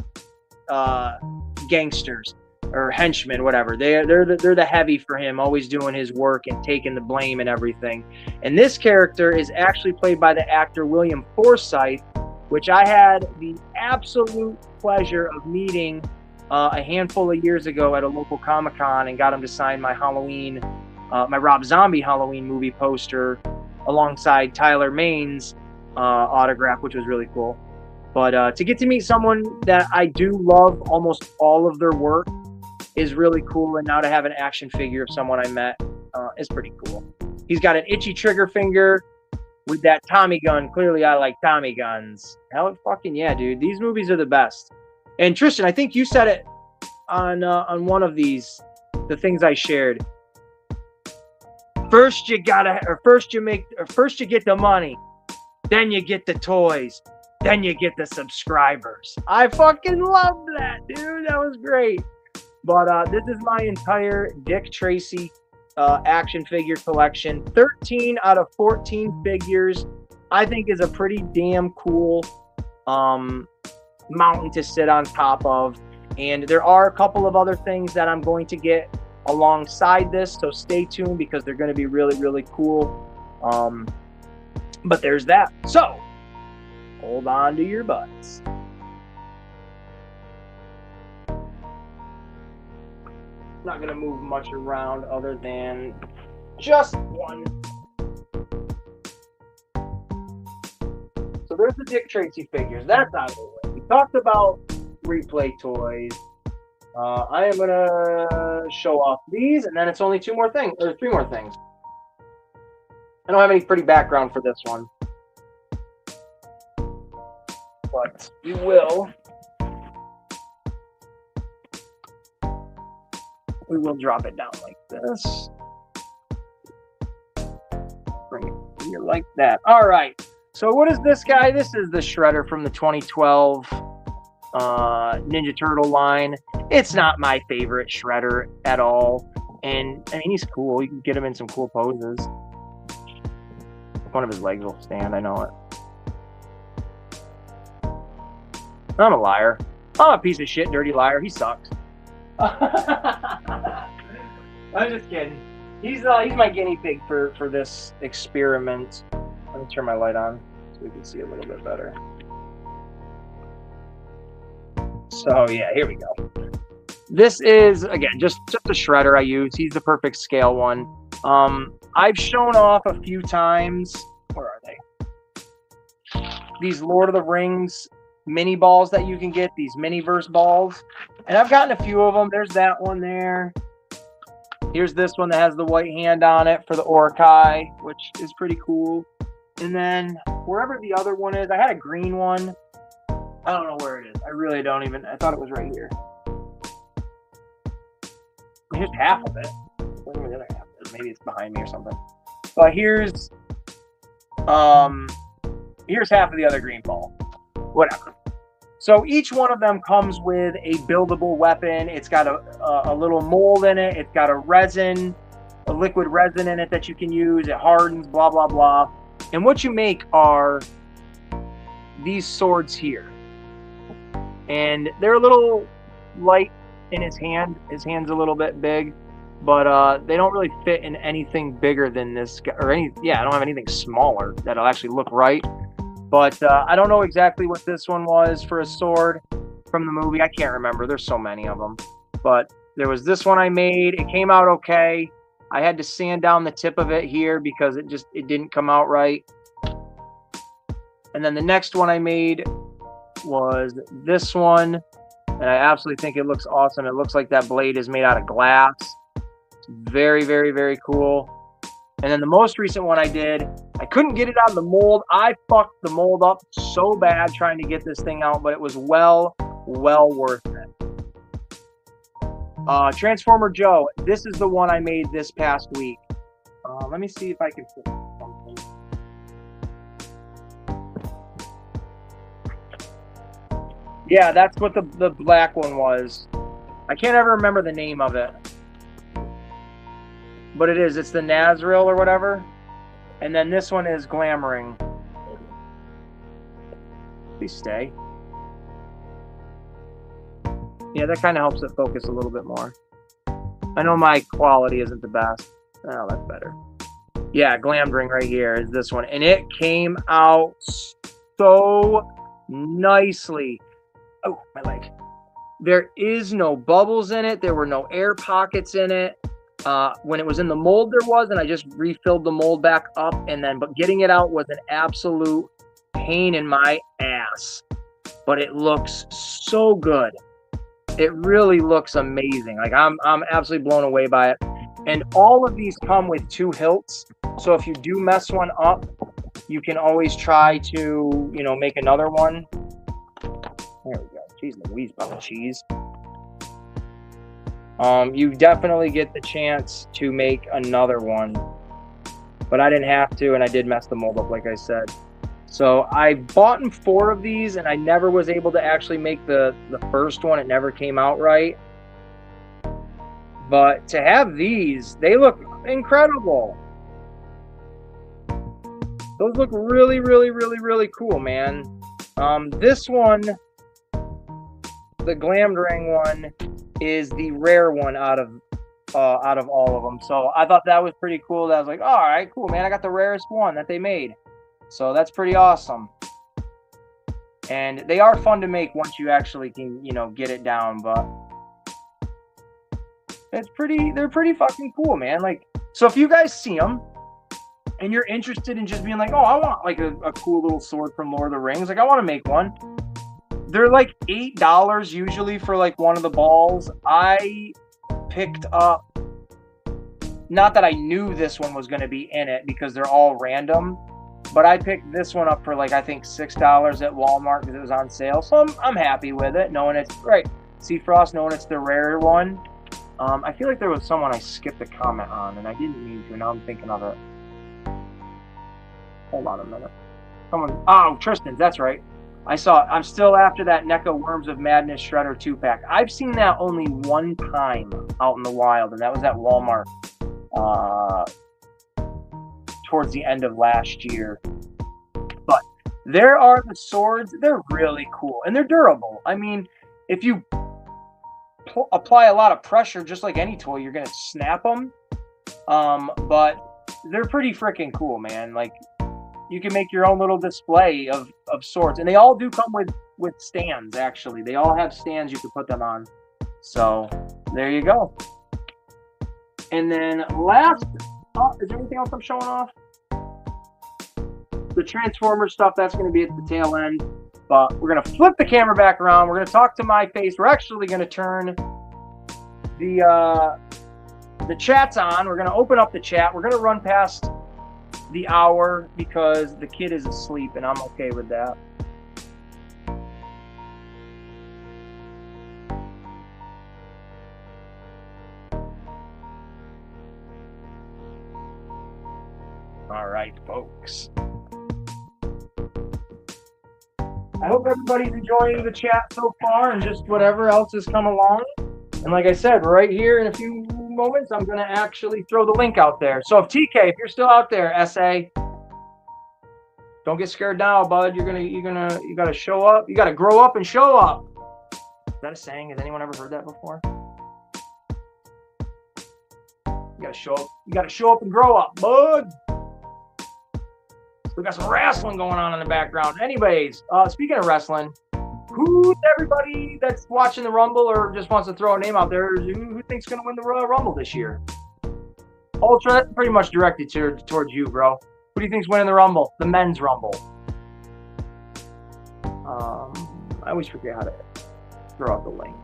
gangsters or henchmen, whatever. They're the heavy for him, always doing his work and taking the blame and everything. And this character is actually played by the actor William Forsythe, which I had the absolute pleasure of meeting a handful of years ago at a local Comic-Con, and got him to sign my Halloween, my Rob Zombie Halloween movie poster alongside Tyler Maine's autograph, which was really cool. But to get to meet someone that I do love almost all of their work is really cool. And now to have an action figure of someone I met is pretty cool. He's got an itchy trigger finger with that Tommy gun. Clearly, I like Tommy guns. Hell fucking yeah, dude. These movies are the best. And Tristan, I think you said it on one of these, the things I shared. First you get the money, then you get the toys, then you get the subscribers. I fucking love that, dude. That was great. But this is my entire Dick Tracy action figure collection. 13 out of 14 figures, I think, is a pretty damn cool mountain to sit on top of. And there are a couple of other things that I'm going to get alongside this, so stay tuned because they're going to be really, really cool. But there's that. So hold on to your butts. Not going to move much around other than just one. So there's the Dick Tracy figures. That's out of the way. We talked about replay toys. I am going to show off these, and then it's only 3 more things. I don't have any pretty background for this one, but we will. We will drop it down like this. Bring it here like that. All right. So what is this guy? This is the Shredder from the 2012 Ninja Turtle line. It's not my favorite Shredder at all. And I mean, he's cool. You can get him in some cool poses. One of his legs will stand. I know it. I'm a liar. I'm a piece of shit, dirty liar. He sucks. I'm just kidding. He's my guinea pig for this experiment. Let me turn my light on so we can see a little bit better. So yeah, here we go. This is, again, just a Shredder I use. He's the perfect scale one. I've shown off a few times. Where are they? These Lord of the Rings mini balls that you can get, these mini-verse balls. And I've gotten a few of them. There's that one there. Here's this one that has the white hand on it for the Orkai, which is pretty cool. And then wherever the other one is, I had a green one. I don't know where it is. I really don't even. I thought it was right here. Here's half of it. Where the other half is? Maybe it's behind me or something. But here's half of the other green ball. Whatever. So each one of them comes with a buildable weapon. It's got a little mold in it. It's got a liquid resin in it that you can use. It hardens, blah, blah, blah. And what you make are these swords here. And they're a little light in his hand. His hand's a little bit big, but they don't really fit in anything bigger than this guy. I don't have anything smaller that'll actually look right. But I don't know exactly what this one was for a sword from the movie. I can't remember. There's so many of them. But there was this one I made. It came out okay. I had to sand down the tip of it here because it didn't come out right. And then the next one I made was this one. And I absolutely think it looks awesome. It looks like that blade is made out of glass. It's very, very, very cool. And then the most recent one I did, I couldn't get it out of the mold. I fucked the mold up so bad trying to get this thing out, but it was well worth it. Transformer Joe, this is the one I made this past week. Let me see if I can put something. Yeah, that's what the black one was. I can't ever remember the name of it. But it's the Nazriel or whatever. And then this one is Glamoring. Please stay. Yeah, that kind of helps it focus a little bit more. I know my quality isn't the best. Oh, that's better. Yeah, Glammed Ring right here is this one. And it came out so nicely. Oh, my leg. There is no bubbles in it. There were no air pockets in it. When it was in the mold, there was, and I just refilled the mold back up. But getting it out was an absolute pain in my ass. But it looks so good. It really looks amazing. Like I'm absolutely blown away by it. And all of these come with 2 hilts. So if you do mess one up, you can always try to, you know, make another one. There we go. Jeez Louise, about cheese. You definitely get the chance to make another one. But I didn't have to, and I did mess the mold up, like I said. So I bought 4 of these, and I never was able to actually make the first one. It never came out right. But to have these, they look incredible. Those look really, really, really, really cool, man. This one, the Glammed Ring one, is the rare one out of all of them. So I thought that was pretty cool. That was like, all right, cool, man. I got the rarest one that they made. So that's pretty awesome. And they are fun to make once you actually can, you know, get it down. But they're pretty fucking cool, man. Like, so if you guys see them and you're interested in just being like, oh, I want like a cool little sword from Lord of the Rings, like I want to make one. They're like $8 usually for like one of the balls. I picked up, not that I knew this one was going to be in it because they're all random, but I picked this one up for like, I think $6 at Walmart because it was on sale. So I'm happy with it, knowing it's right. Seafrost, knowing it's the rare one. I feel like there was someone I skipped a comment on and I didn't mean to. Now I'm thinking of it. Hold on a minute. Someone, oh, Tristan's, that's right. I'm still after that NECA Worms of Madness Shredder 2-pack. I've seen that only one time out in the wild, and that was at Walmart towards the end of last year. But there are the swords. They're really cool, and they're durable. I mean, if you apply a lot of pressure, just like any toy, you're going to snap them. But they're pretty freaking cool, man. Like, you can make your own little display of swords. And they all do come with stands, actually. They all have stands you can put them on. So, there you go. And then last... Oh, is there anything else I'm showing off? The Transformer stuff, that's going to be at the tail end. But we're going to flip the camera back around. We're going to talk to my face. We're actually going to turn the chat's on. We're going to open up the chat. We're going to run past the hour because the kid is asleep, and I'm okay with that. All right, folks. I hope everybody's enjoying the chat so far and just whatever else has come along. And like I said, right here in a few moments, I'm going to actually throw the link out there. So if TK, if you're still out there, SA, don't get scared now, bud. You got to show up. You got to grow up and show up. Is that a saying? Has anyone ever heard that before? You got to show up. You got to show up and grow up, bud. We got some wrestling going on in the background. Anyways, speaking of wrestling, who's everybody that's watching the Rumble or just wants to throw a name out there? Who thinks going to win the Royal Rumble this year? Ultra, that's pretty much directed towards you, bro. Who do you think's winning the Rumble? The men's Rumble. I always forget how to throw out the link.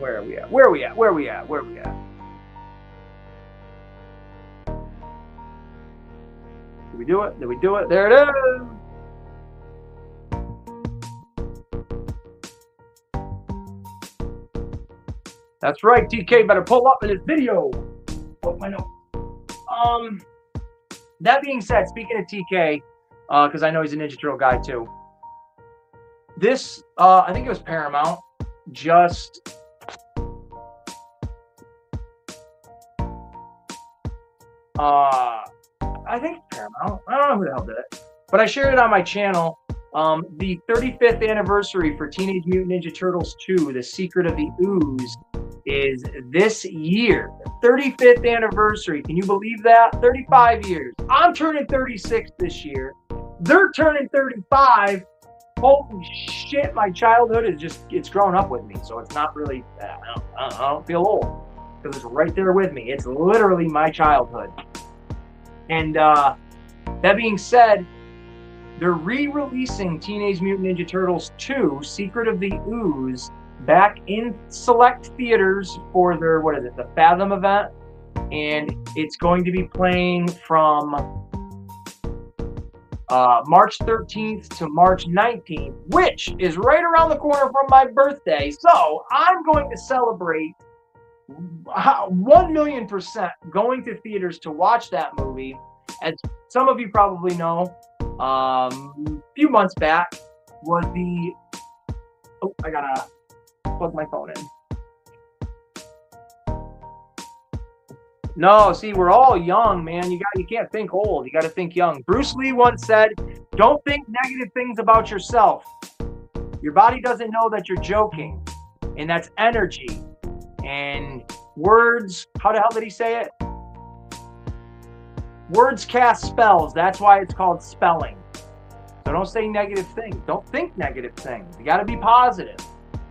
Where are we at? Where are we at? Where are we at? Where are we at? Did we do it? Did we do it? There it is. That's right. TK better pull up in this video. Oh, my note. That being said, speaking of TK, because I know he's a Ninja Turtle guy too. This, I think it was Paramount, just I think Paramount. I don't know who the hell did it, but I shared it on my channel. The 35th anniversary for Teenage Mutant Ninja Turtles 2, The Secret of the Ooze, is this year. 35th anniversary. Can you believe that? 35 years. I'm turning 36 this year. They're turning 35. Holy shit, my childhood is just, it's grown up with me. So it's not really, I don't feel old because it's right there with me. It's literally my childhood. And that being said, they're re-releasing Teenage Mutant Ninja Turtles 2, Secret of the Ooze, back in select theaters for their, what is it, the Fathom event. And it's going to be playing from March 13th to March 19th, which is right around the corner from my birthday. So I'm going to celebrate 1,000,000% going to theaters to watch that movie. As some of you probably know, a few months back was the, oh, I gotta plug my phone in. No, see, we're all young, man. You can't think old. You got to think young. Bruce Lee once said, "Don't think negative things about yourself. Your body doesn't know that you're joking, and that's energy." And words, how the hell did he say it? Words cast spells. That's why it's called spelling. So don't say negative things. Don't think negative things. You got to be positive.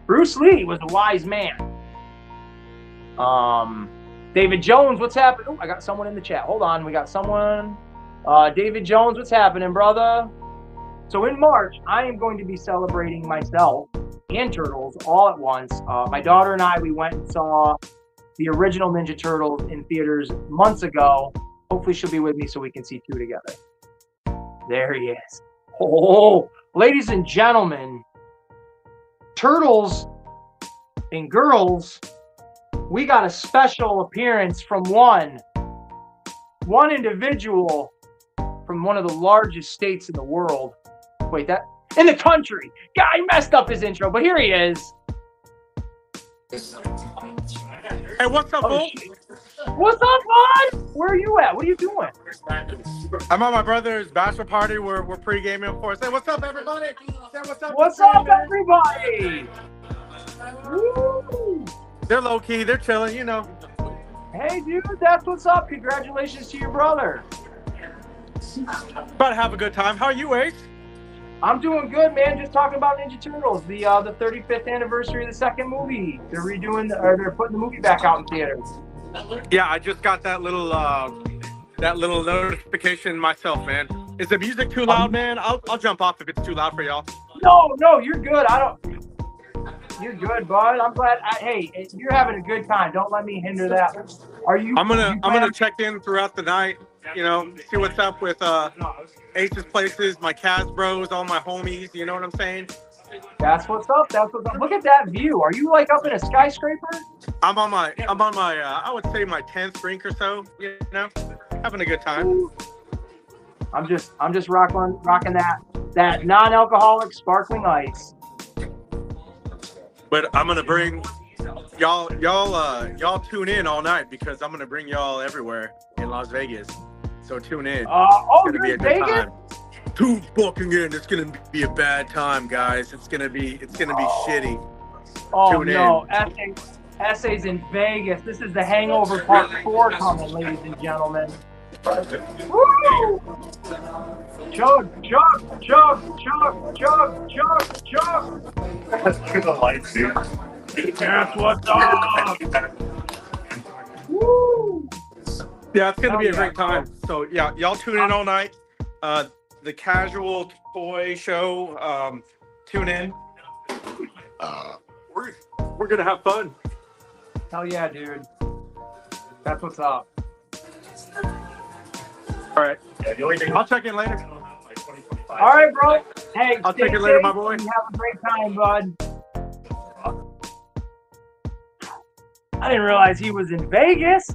Bruce Lee was a wise man. David Jones, what's happening? Oh, I got someone in the chat. Hold on, we got someone. David Jones, what's happening, brother? So in March, I am going to be celebrating myself and Turtles all at once. My daughter and I, we went and saw the original Ninja Turtles in theaters months ago. Hopefully she'll be with me so we can see two together. There he is. Oh, ladies and gentlemen, Turtles and girls, we got a special appearance from one individual from one of the largest states in the world. Wait, that in the country. Yeah, I messed up his intro, but here he is. Hey, what's up, Bull? What's up, bud? Where are you at? What are you doing? I'm at my brother's bachelor party. We're pre-gaming, of course. Say what's up, everybody. Say what's up. What's up, everybody? Woo! They're low key. They're chilling. You know. Hey, dude, that's what's up. Congratulations to your brother. About to have a good time. How are you, Ace? I'm doing good, man. Just talking about Ninja Turtles, the 35th anniversary of the second movie. They're they're putting the movie back out in theaters. Yeah, I just got that little notification myself, man. Is the music too loud, man? I'll jump off if it's too loud for y'all. No, you're good. You're good, bud. I'm glad. Hey, you're having a good time. Don't let me hinder that. I'm gonna check in throughout the night. You know, see what's up with Ace's Places, my Cas bros, all my homies. You know what I'm saying? That's what's up. Look at that view. Are you like up in a skyscraper? I'm on my I would say my 10th drink or so. You know, having a good time. I'm just rocking that non-alcoholic sparkling ice. But I'm gonna bring y'all tune in all night because I'm gonna bring y'all everywhere in Las Vegas. So tune in. It's gonna be a good time. Tune fucking in. It's gonna be a bad time, guys. It's gonna be shitty. Oh tune no, Essays in Vegas. This is the Hangover Part 4 coming, ladies and gentlemen. Woo! Chug. That's through the lights, dude. That's what's up. Woo! Yeah, it's gonna be a great time. So yeah, y'all tune in all night. The Casual Toy Show. Tune in. We're gonna have fun. Hell yeah, dude. That's what's up. All right. Yeah, the only thing I'll check in later. All right, bro. Hey, I'll check in later, my boy. Have a great time, bud. I didn't realize he was in Vegas.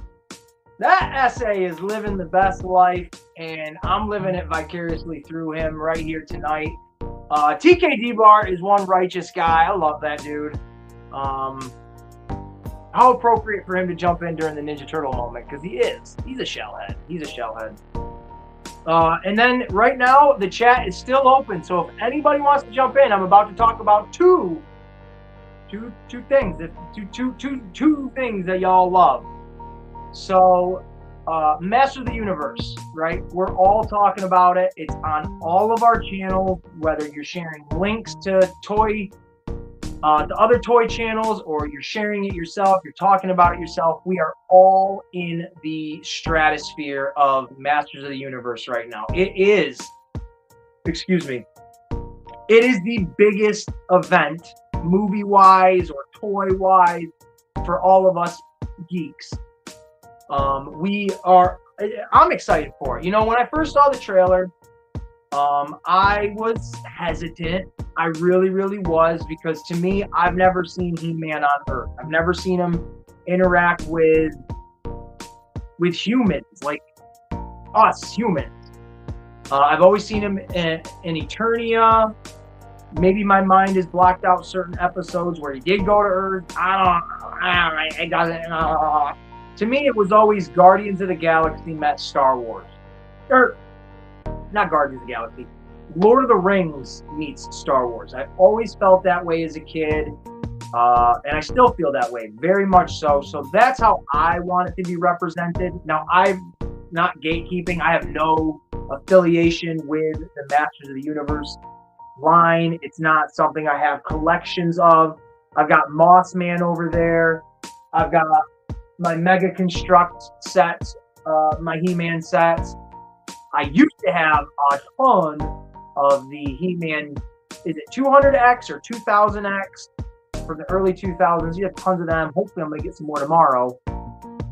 That essay is living the best life, and I'm living it vicariously through him right here tonight. TKD Bar is one righteous guy. I love that dude. How appropriate for him to jump in during the Ninja Turtle moment, because he is. He's a shellhead. And then right now the chat is still open. So if anybody wants to jump in, I'm about to talk about two things, two things that y'all love. So Master of the Universe, right? We're all talking about it. It's on all of our channels, whether you're sharing links to other toy channels, or you're sharing it yourself, you're talking about it yourself. We are all in the stratosphere of Masters of the Universe right now. It is the biggest event, movie-wise or toy-wise, for all of us geeks. I'm excited for it. You know, when I first saw the trailer, I was hesitant. I really, really was, because to me, I've never seen He-Man on Earth. I've never seen him interact with humans, like us humans. I've always seen him in Eternia. Maybe my mind has blocked out certain episodes where he did go to Earth. It doesn't. To me, it was always Guardians of the Galaxy met Star Wars. Or, not Guardians of the Galaxy. Lord of the Rings meets Star Wars. I've always felt that way as a kid. And I still feel that way, very much so. So that's how I want it to be represented. Now, I'm not gatekeeping. I have no affiliation with the Masters of the Universe line. It's not something I have collections of. I've got Moss Man over there. I've got my Mega Construct sets, my He-Man sets. I used to have a ton of the He-Man, is it 200X or 2000X from the early 2000s? You have tons of them. Hopefully I'm going to get some more tomorrow.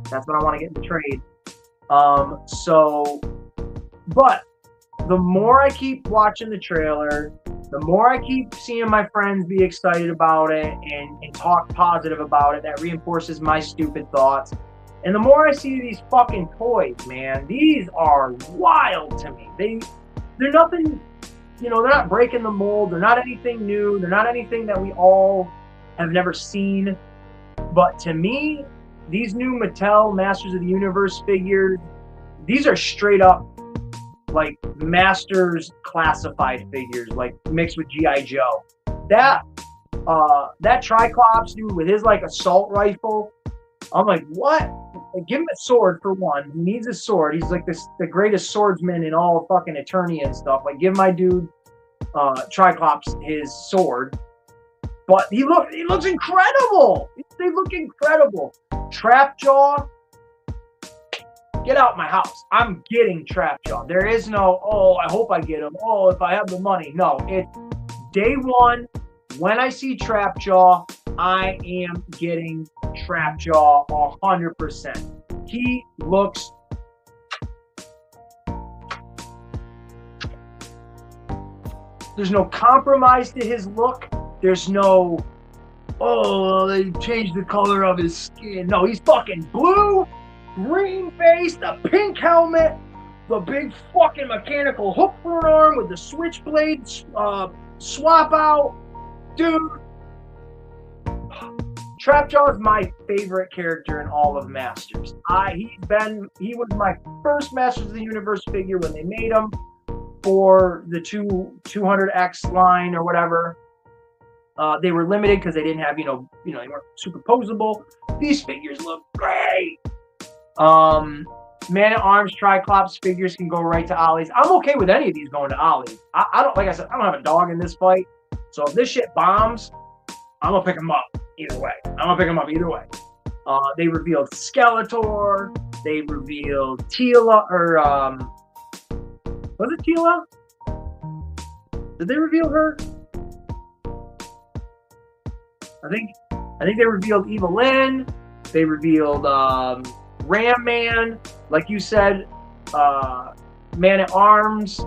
That's what I want to get in the trade. But the more I keep watching the trailer, the more I keep seeing my friends be excited about it and talk positive about it, that reinforces my stupid thoughts. And the more I see these fucking toys, man, these are wild to me. They're nothing, you know, they're not breaking the mold. They're not anything new. They're not anything that we all have never seen. But to me, these new Mattel Masters of the Universe figures, these are straight up like Masters classified figures, like mixed with G.I. Joe. That Triclops dude with his like assault rifle, I'm like, what? Like, give him a sword for one. He needs a sword. He's like the greatest swordsman in all of fucking Eternia and stuff. Like, give my dude Triclops his sword. But he looks incredible. They look incredible. Trapjaw, get out my house. I'm getting Trapjaw. There is no, oh, I hope I get him. Oh, if I have the money. No, it's day one. When I see Trapjaw, I am getting Trapjaw 100%. He looks there's no compromise to his look. There's no, oh, they changed the color of his skin. No, he's fucking blue, green face, the pink helmet, the big fucking mechanical hook for an arm with the switchblade swap out. Dude, Trapjaw is my favorite character in all of Masters. He was my first Masters of the Universe figure when they made him for the 200X line or whatever. They were limited because they didn't have, they weren't superposable. These figures look great. Man-at-Arms Triclops figures can go right to Ollie's. I'm okay with any of these going to Ollie's. I don't, like I said, I don't have a dog in this fight. So if this shit bombs, I'm going to pick them up either way. They revealed Skeletor. They revealed Teela, or, was it Teela? Did they reveal her? I think they revealed Evelyn. They revealed Ram Man, like you said, Man-at-Arms.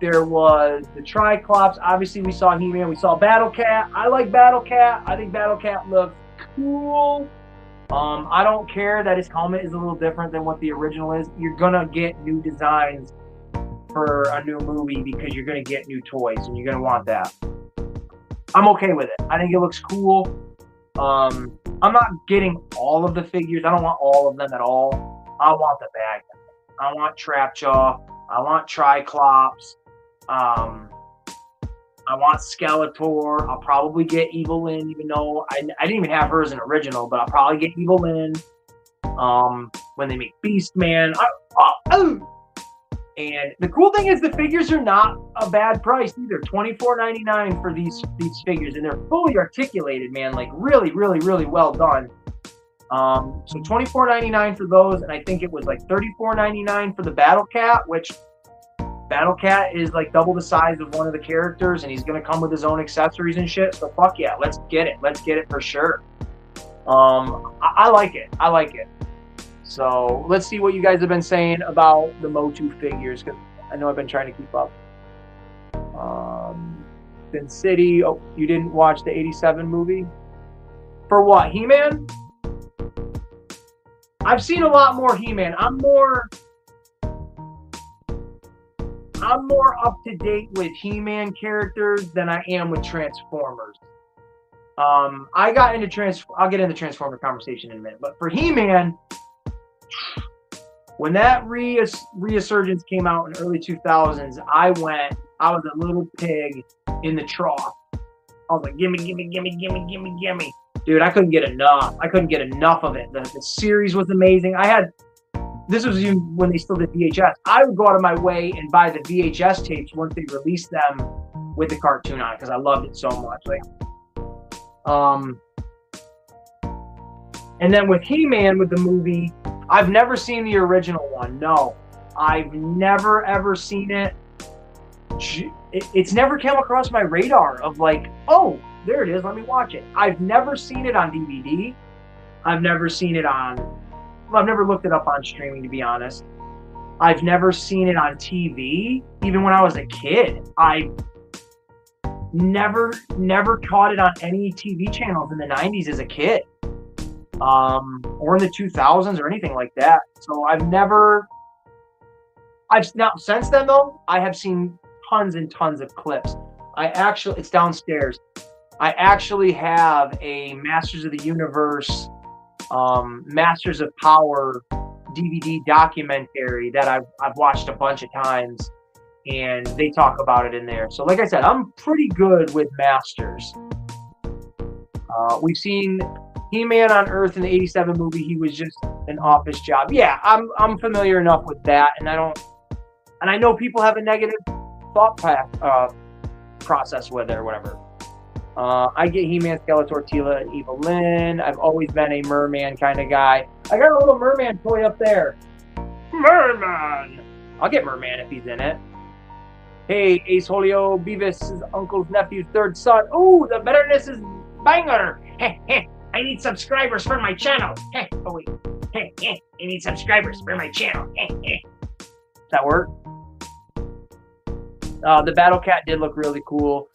There was the Triclops. Obviously, we saw He-Man. We saw Battle Cat. I like Battle Cat. I think Battle Cat looks cool. I don't care that his helmet is a little different than what the original is. You're gonna get new designs for a new movie because you're gonna get new toys, and you're gonna want that. I'm okay with it. I think it looks cool. I'm not getting all of the figures. I don't want all of them at all. I want the bag. I want Trapjaw. I want Triclops. I want Skeletor. I'll probably get Evelyn, even though I didn't even have her as an original, but I'll probably get Evelyn. When they make Beastman. And the cool thing is the figures are not a bad price either. $24.99 for these figures, and they're fully articulated, man. Like really, really, really well done. So $24.99 for those, and I think it was like $34.99 for the Battle Cat, which Battle Cat is like double the size of one of the characters, and he's gonna come with his own accessories and shit. So fuck yeah, let's get it. Let's get it for sure. I like it. I like it. So let's see what you guys have been saying about the Motu figures, because I know I've been trying to keep up. Sin City. Oh, you didn't watch the '87 movie? For what? He-Man? I've seen a lot more He-Man. I'm more up to date with He-Man characters than I am with Transformers. I got into I'll get into Transformer conversation in a minute, but for He-Man, when that resurgence came out in early 2000s, I was a little pig in the trough. I was like, gimme. Dude, I couldn't get enough. I couldn't get enough of it. The series was amazing. This was even when they still did VHS. I would go out of my way and buy the VHS tapes once they released them with the cartoon on it, because I loved it so much. And then with He-Man, with the movie, I've never seen the original one. No, I've never ever seen it. It's never come across my radar of like, oh, there it is, let me watch it. I've never seen it on DVD. I've never seen it on, well, I've never looked it up on streaming, to be honest. I've never seen it on TV, even when I was a kid. I never caught it on any TV channels in the 90s as a kid. Or in the 2000s or anything like that. So now since then though, I have seen tons and tons of clips. It's downstairs. I actually have a Masters of the Universe, Masters of Power DVD documentary that I've watched a bunch of times, and they talk about it in there. So like I said, I'm pretty good with Masters. We've seen He-Man on Earth in the '87 movie. He was just an office job. Yeah, I'm familiar enough with that, and I know people have a negative thought process with it or whatever. I get He-Man, Skeletor, Tila, and Evelyn. I've always been a merman kind of guy. I got a little merman toy up there. Merman! I'll get merman if he's in it. Hey, ACEHOLE, Beavis' uncle's nephew's third son. Ooh, the bitterness is banger. I need subscribers for my channel. Oh, wait. I need subscribers for my channel. Does that work? The Battle Cat did look really cool.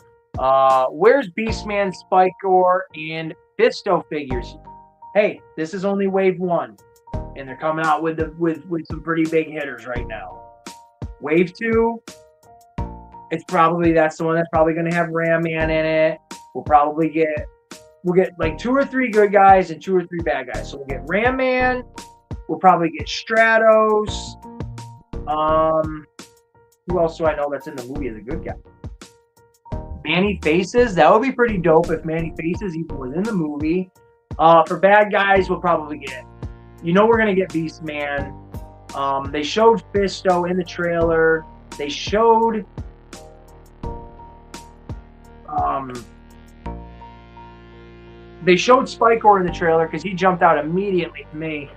Where's Beastman, Spikor, and Fisto figures? Hey, this is only wave 1. And they're coming out with some pretty big hitters right now. Wave 2, that's the one that's probably going to have Ram Man in it. We'll get like 2 or 3 good guys and 2 or 3 bad guys. So we'll get Ram Man. We'll probably get Stratos. Who else do I know that's in the movie as a good guy? Manny Faces. That would be pretty dope if Manny Faces even was in the movie. For bad guys, we'll probably get, we're going to get Beastman. They showed Fisto in the trailer. They showed Spikor in the trailer because he jumped out immediately to me.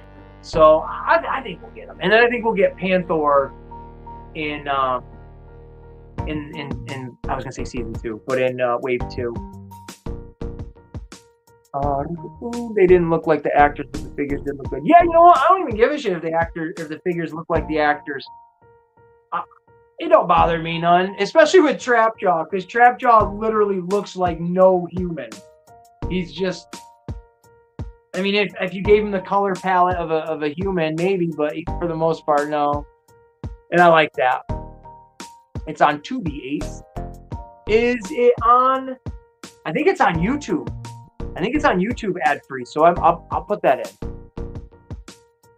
So I think we'll get him. And then I think we'll get Panther in I was gonna say season 2, but in wave 2. They didn't look like the actors, but the figures did look good. Yeah, you know what? I don't even give a shit if the figures look like the actors. It don't bother me none, especially with Trapjaw, because Trapjaw literally looks like no human. He's just, I mean, if you gave him the color palette of a human, maybe, but for the most part, no. And I like that. It's on Tubi, Ace. Is it on? I think it's on YouTube. I think it's on YouTube ad-free, so I'll put that in.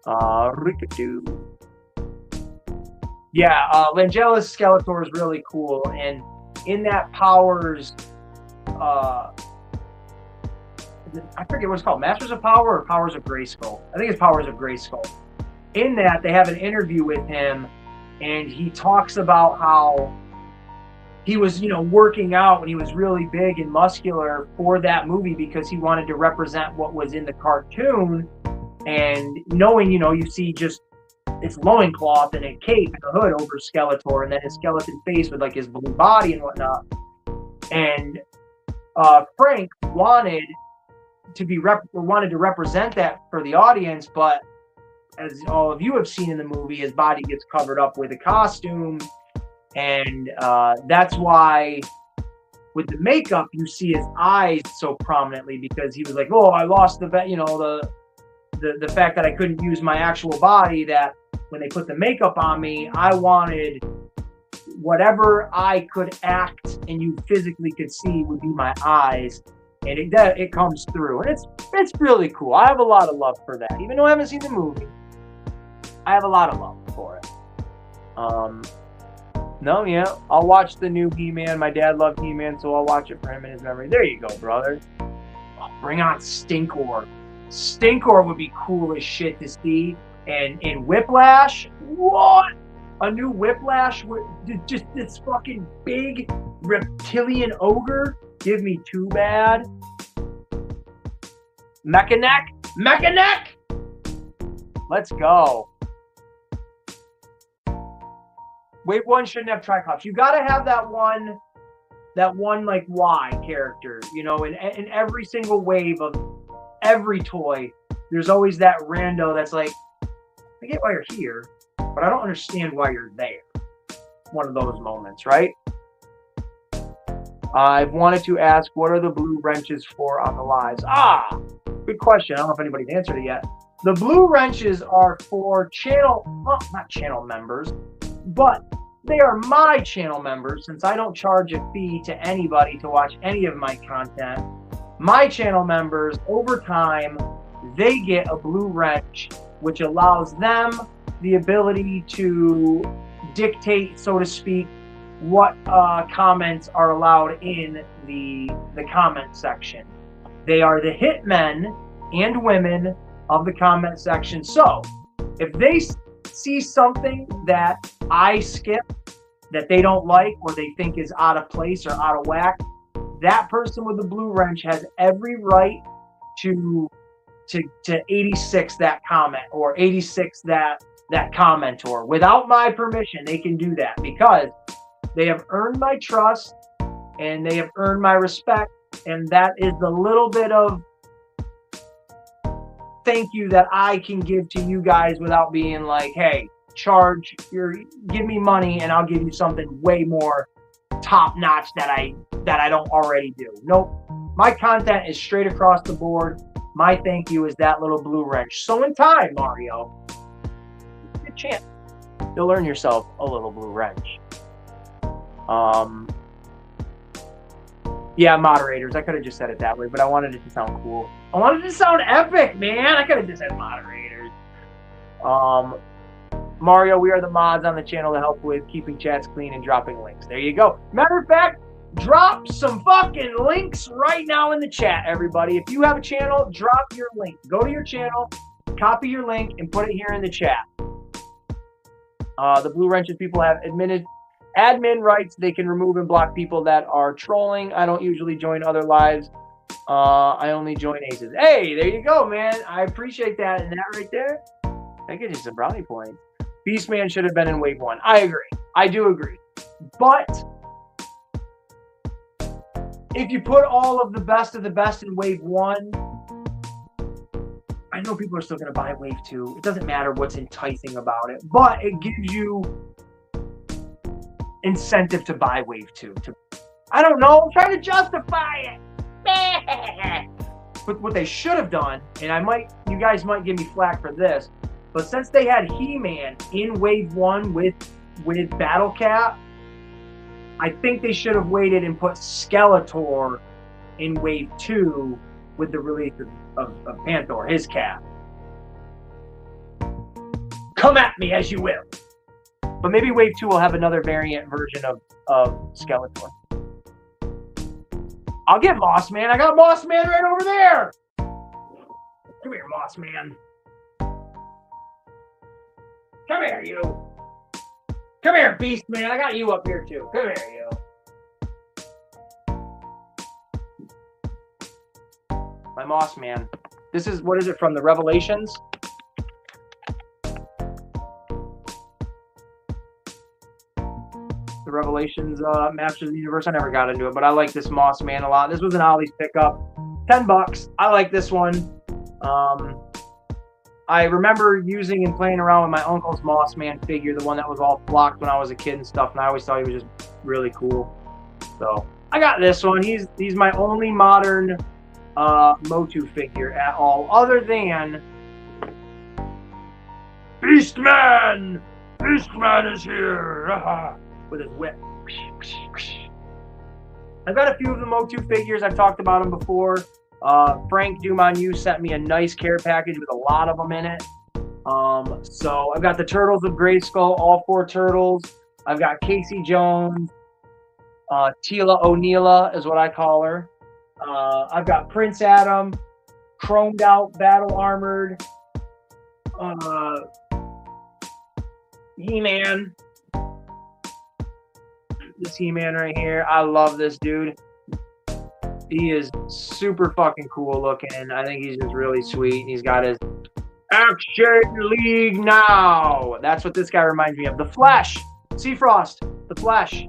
Rickadoo. Yeah, Langella's Skeletor is really cool, and in that Powers, I forget what it's called, Masters of Power or Powers of Grayskull. I think it's Powers of Grayskull. In that, they have an interview with him, and he talks about how he was, working out when he was really big and muscular for that movie because he wanted to represent what was in the cartoon. And knowing, you see just its loincloth and a cape and a hood over Skeletor, and then his skeleton face with like his blue body and whatnot. And Frank wanted to represent that for the audience, but as all of you have seen in the movie, his body gets covered up with a costume, and that's why with the makeup you see his eyes so prominently, because he was like, oh, I lost the fact that I couldn't use my actual body, that when they put the makeup on me, I wanted whatever I could act and you physically could see would be my eyes, and it comes through, and it's really cool. I have a lot of love for that, even though I haven't seen the movie. I have a lot of love for it. I'll watch the new He-Man. My dad loved He-Man, so I'll watch it for him in his memory. There you go, brother. Oh, bring on Stinkor. Stinkor would be cool as shit to see. And in Whiplash, what? A new Whiplash with just this fucking big reptilian ogre? Give me Too Bad. Mechaneck! Let's go. Wave 1 shouldn't have Triclops. You gotta have that one like Y character. In every single wave of every toy, there's always that rando that's like, I get why you're here, but I don't understand why you're there. One of those moments, right? I've wanted to ask, what are the blue wrenches for on the lives? Good question. I don't know if anybody's answered it yet. The blue wrenches are for not channel members, but they are my channel members, since I don't charge a fee to anybody to watch any of my content. My channel members, over time, they get a blue wrench, which allows them the ability to dictate, so to speak, what comments are allowed in the comment section. They are the hitmen and women of the comment section. So if they see something that I skip, that they don't like, or they think is out of place or out of whack, that person with the blue wrench has every right to 86 that comment, or 86 that commenter. Without my permission, they can do that, because they have earned my trust and they have earned my respect, and that is the little bit of thank you that I can give to you guys without being like, hey, give me money and I'll give you something way more top notch that I don't already do. Nope. My content is straight across the board. My thank you is that little blue wrench. So in time, Mario, good chance you'll earn yourself a little blue wrench. Yeah, moderators. I could have just said it that way, but I wanted it to sound cool. I wanted it to sound epic, man. I could have just said moderators. Mario, we are the mods on the channel to help with keeping chats clean and dropping links. There you go. Matter of fact, drop some fucking links right now in the chat, everybody. If you have a channel, drop your link. Go to your channel, copy your link, and put it here in the chat. The blue wrenches people have admin rights. They can remove and block people that are trolling. I don't usually join other lives. I only join Aces. Hey, there you go, man. I appreciate that. And that right there, that gives you some brownie points. Beastman should have been in Wave 1. I agree. I do agree. But if you put all of the best in Wave 1, I know people are still going to buy Wave 2. It doesn't matter what's enticing about it, but it gives you incentive to buy Wave 2. I don't know. I'm trying to justify it. But what they should have done, and you guys might give me flack for this, but since they had He-Man in Wave 1 with Battle Cat, I think they should have waited and put Skeletor in Wave 2 with the release of Panther, his cat. Come at me as you will. But maybe Wave 2 will have another variant version of Skeletor. I'll get Moss Man. I got Moss Man right over there. Come here, Moss Man. Come here, you. Come here, Beast Man. I got you up here, too. Come here, you. My Moss Man. This is, what is it, from the Revelations? The Revelations Masters of the Universe. I never got into it, but I like this Moss Man a lot. This was an Ollie's pickup. $10. I like this one. I remember using and playing around with my uncle's Moss Man figure, the one that was all flocked when I was a kid and stuff, and I always thought he was just really cool. So I got this one. He's my only modern Motu figure at all, other than Beastman! Beastman is here! With his whip. I've got a few of the Motu figures. I've talked about them before. Frank Dumont sent me a nice care package with a lot of them in it. So I've got the Turtles of Grayskull, all 4 turtles. I've got Casey Jones. Tila O'Neila is what I call her. I've got Prince Adam, chromed out, battle armored. He-Man. This He-Man right here. I love this dude. He is super fucking cool looking. I think he's just really sweet. He's got his Action League Now. That's what this guy reminds me of. The Flash. Seafrost. The Flash.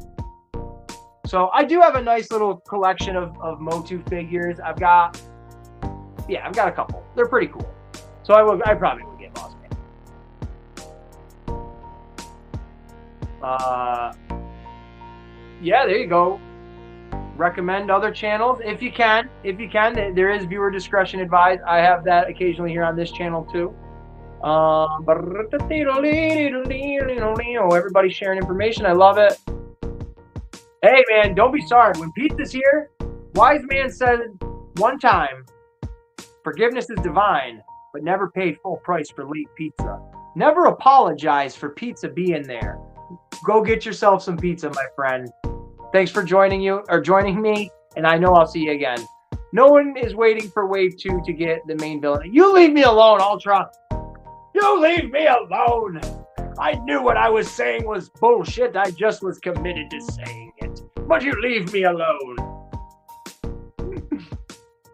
So I do have a nice little collection of Motu figures. I've got a couple. They're pretty cool. So I probably would get Moss Man. Yeah, there you go. Recommend other channels if you can. If you can, there is viewer discretion advised. I have that occasionally here on this channel too. Everybody's sharing information. I love it. Hey man, don't be sorry. When pizza's here, wise man said one time, forgiveness is divine, but never pay full price for late pizza. Never apologize for pizza being there. Go get yourself some pizza, my friend. Thanks for joining me, and I know I'll see you again. No one is waiting for Wave 2 to get the main villain. You leave me alone, Ultra. You leave me alone. I knew what I was saying was bullshit. I just was committed to saying it. But you leave me alone.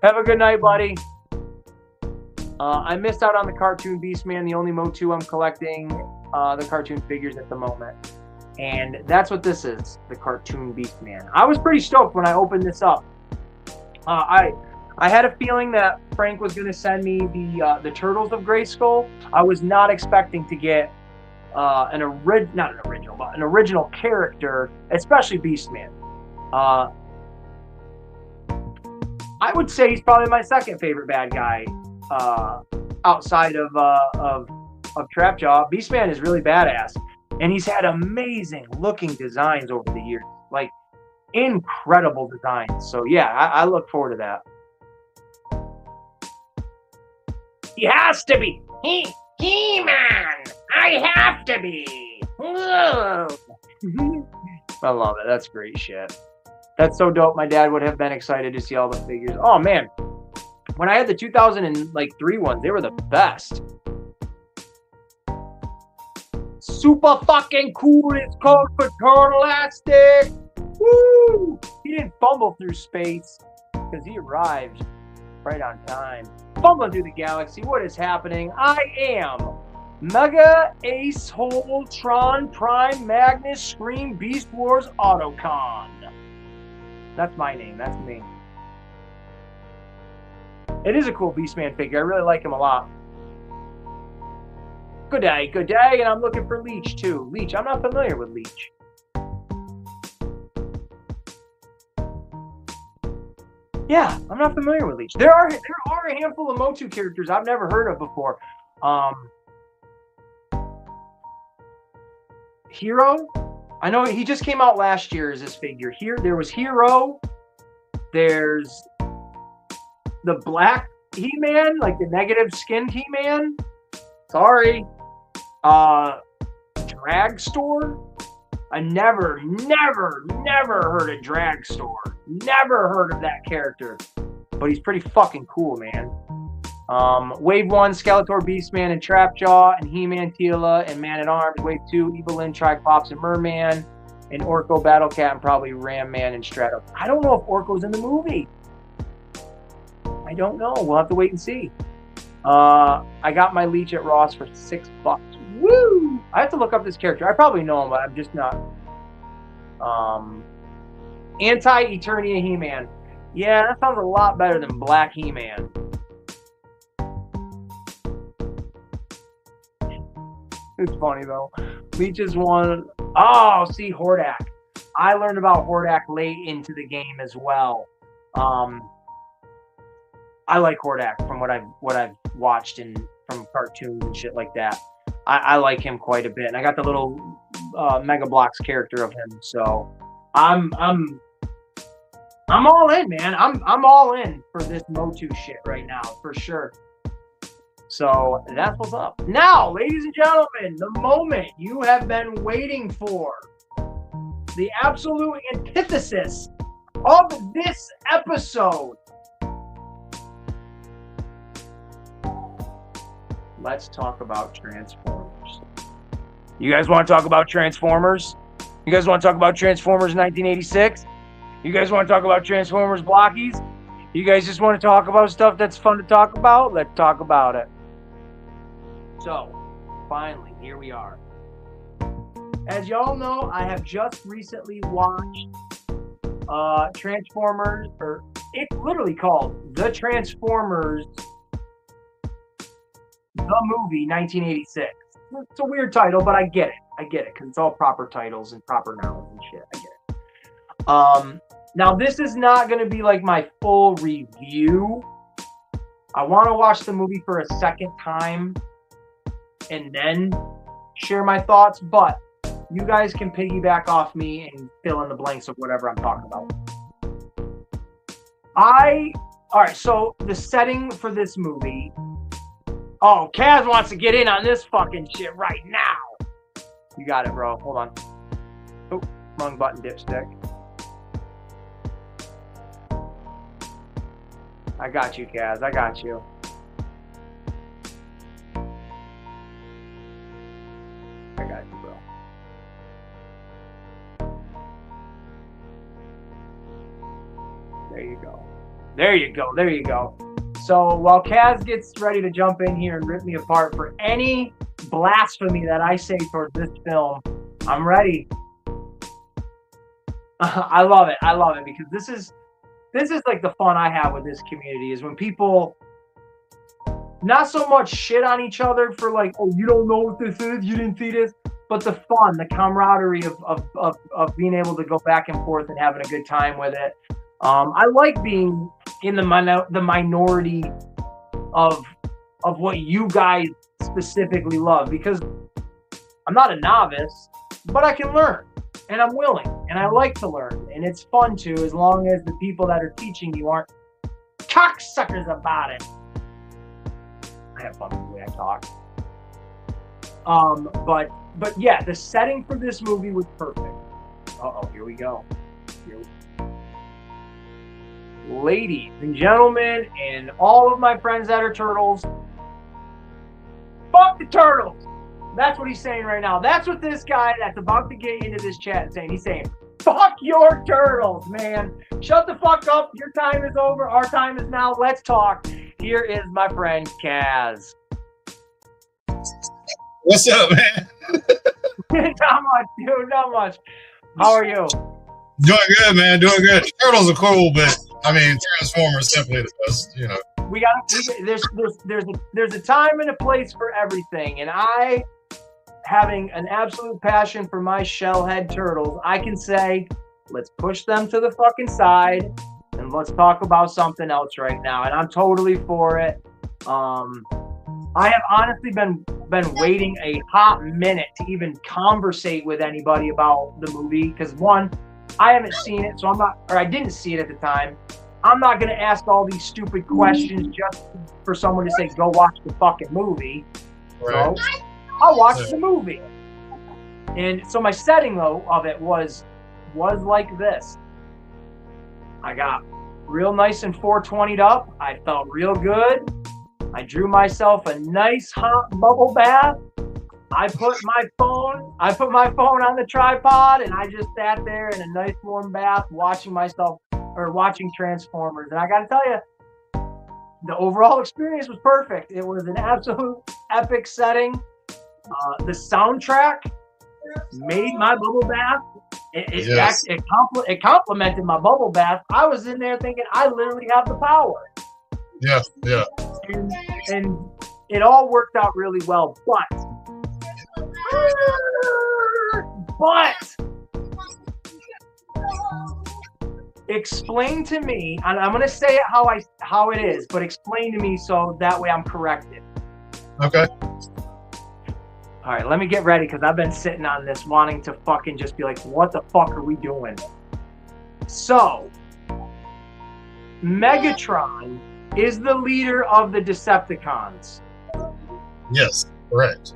Have a good night, buddy. I missed out on the cartoon Beastman, the only Motu I'm collecting the cartoon figures at the moment. And that's what this is, the cartoon Beastman. I was pretty stoked when I opened this up. I had a feeling that Frank was going to send me the Turtles of Grayskull. I was not expecting to get an original character, especially Beastman. I would say he's probably my second favorite bad guy outside of Trapjaw. Beastman is really badass. And he's had amazing looking designs over the years. Like, incredible designs. So, yeah, I look forward to that. He has to be. He-Man. I have to be. I love it. That's great shit. That's so dope. My dad would have been excited to see all the figures. Oh, man. When I had the 2003 ones, they were the best. Super fucking cool. It's called Turtleastic. Woo! He didn't fumble through space because he arrived right on time. Fumbling through the galaxy. What is happening? I am Mega ACEHOLE Tron Prime Magnus Scream Beast Wars Autocon. That's my name. That's me. It is a cool Beastman figure. I really like him a lot. Good day, and I'm looking for Leech too. Leech, I'm not familiar with Leech. Yeah, I'm not familiar with Leech. There are a handful of Motu characters I've never heard of before. Hero, I know he just came out last year as his figure. Here, there was Hero. There's the black He-Man, like the negative skinned He-Man. Sorry. drag store? I never heard of drag store. Never heard of that character. But he's pretty fucking cool, man. Wave 1, Skeletor, Beastman, and Trapjaw, and He-Man, Teela, and Man-at-Arms. Wave 2, Evelyn, Triclops, and Merman, and Orko, Battlecat, and probably Ram Man and Stratos. I don't know if Orko's in the movie. I don't know. We'll have to wait and see. I got my leech at Ross for $6. Woo! I have to look up this character. I probably know him, but I'm just not. Anti-Eternia He-Man. Yeah, that sounds a lot better than Black He-Man. It's funny, though. Leech is one. Oh, see, Hordak. I learned about Hordak late into the game as well. I like Hordak from what I've watched from cartoons and shit like that. I like him quite a bit, and I got the little Mega Bloks character of him. So I'm all in, man. I'm all in for this Motu shit right now, for sure. So that's what's up. Now, ladies and gentlemen, the moment you have been waiting for, the absolute antithesis of this episode. Let's talk about Transformers. You guys want to talk about Transformers? You guys want to talk about Transformers 1986? You guys want to talk about Transformers blockies? You guys just want to talk about stuff that's fun to talk about? Let's talk about it. So, finally, here we are. As y'all know, I have just recently watched Transformers, or it's literally called The Transformers, the movie 1986. It's a weird title, but I get it. Because it's all proper titles and proper nouns and shit. I get it. Now, this is not going to be like my full review. I want to watch the movie for a second time and then share my thoughts, but you guys can piggyback off me and fill in the blanks of whatever I'm talking about. Alright, so the setting for this movie. Oh, Kaz wants to get in on this fucking shit right now. You got it, bro. Hold on. Oh, wrong button, dipstick. I got you, Kaz. I got you. I got you, bro. There you go. There you go. There you go. So while Kaz gets ready to jump in here and rip me apart for any blasphemy that I say towards this film, I'm ready. I love it. I love it because this is like the fun I have with this community is when people not so much shit on each other for like, oh, you don't know what this is, you didn't see this, but the fun, the camaraderie of being able to go back and forth and having a good time with it. I like being in the minority of what you guys specifically love because I'm not a novice, but I can learn and I'm willing and I like to learn and it's fun to as long as the people that are teaching you aren't cocksuckers about it. I have fun with the way I talk. But yeah, the setting for this movie was perfect. Here we go. Ladies and gentlemen, and all of my friends that are turtles, fuck the turtles. That's what he's saying right now. That's what this guy that's about to get into this chat is saying. He's saying, fuck your turtles, man. Shut the fuck up. Your time is over. Our time is now. Let's talk. Here is my friend Kaz. What's up, man? Not much, dude. Not much. How are you? Doing good, man. Doing good. Turtles are cool, but I mean, Transformers simply the best. You know, there's a time and a place for everything, and I, having an absolute passion for my shellhead turtles, I can say, let's push them to the fucking side and let's talk about something else right now. And I'm totally for it. I have honestly been waiting a hot minute to even conversate with anybody about the movie because one, I haven't seen it, so I didn't see it at the time. I'm not going to ask all these stupid questions just for someone to say, go watch the fucking movie. Right. So, I'll watch the movie. And so my setting though of it was like this. I got real nice and 420'd up. I felt real good. I drew myself a nice hot bubble bath. I put my phone on the tripod, and I just sat there in a nice warm bath watching Transformers. And I got to tell you, the overall experience was perfect. It was an absolute epic setting. The soundtrack made my bubble bath. It complemented my bubble bath. I was in there thinking I literally have the power. Yeah. And it all worked out really well. But explain to me, and I'm going to say it how it is, but explain to me so that way I'm corrected. Okay. All right, let me get ready because I've been sitting on this wanting to fucking just be like, what the fuck are we doing? So, Megatron is the leader of the Decepticons. Yes, correct.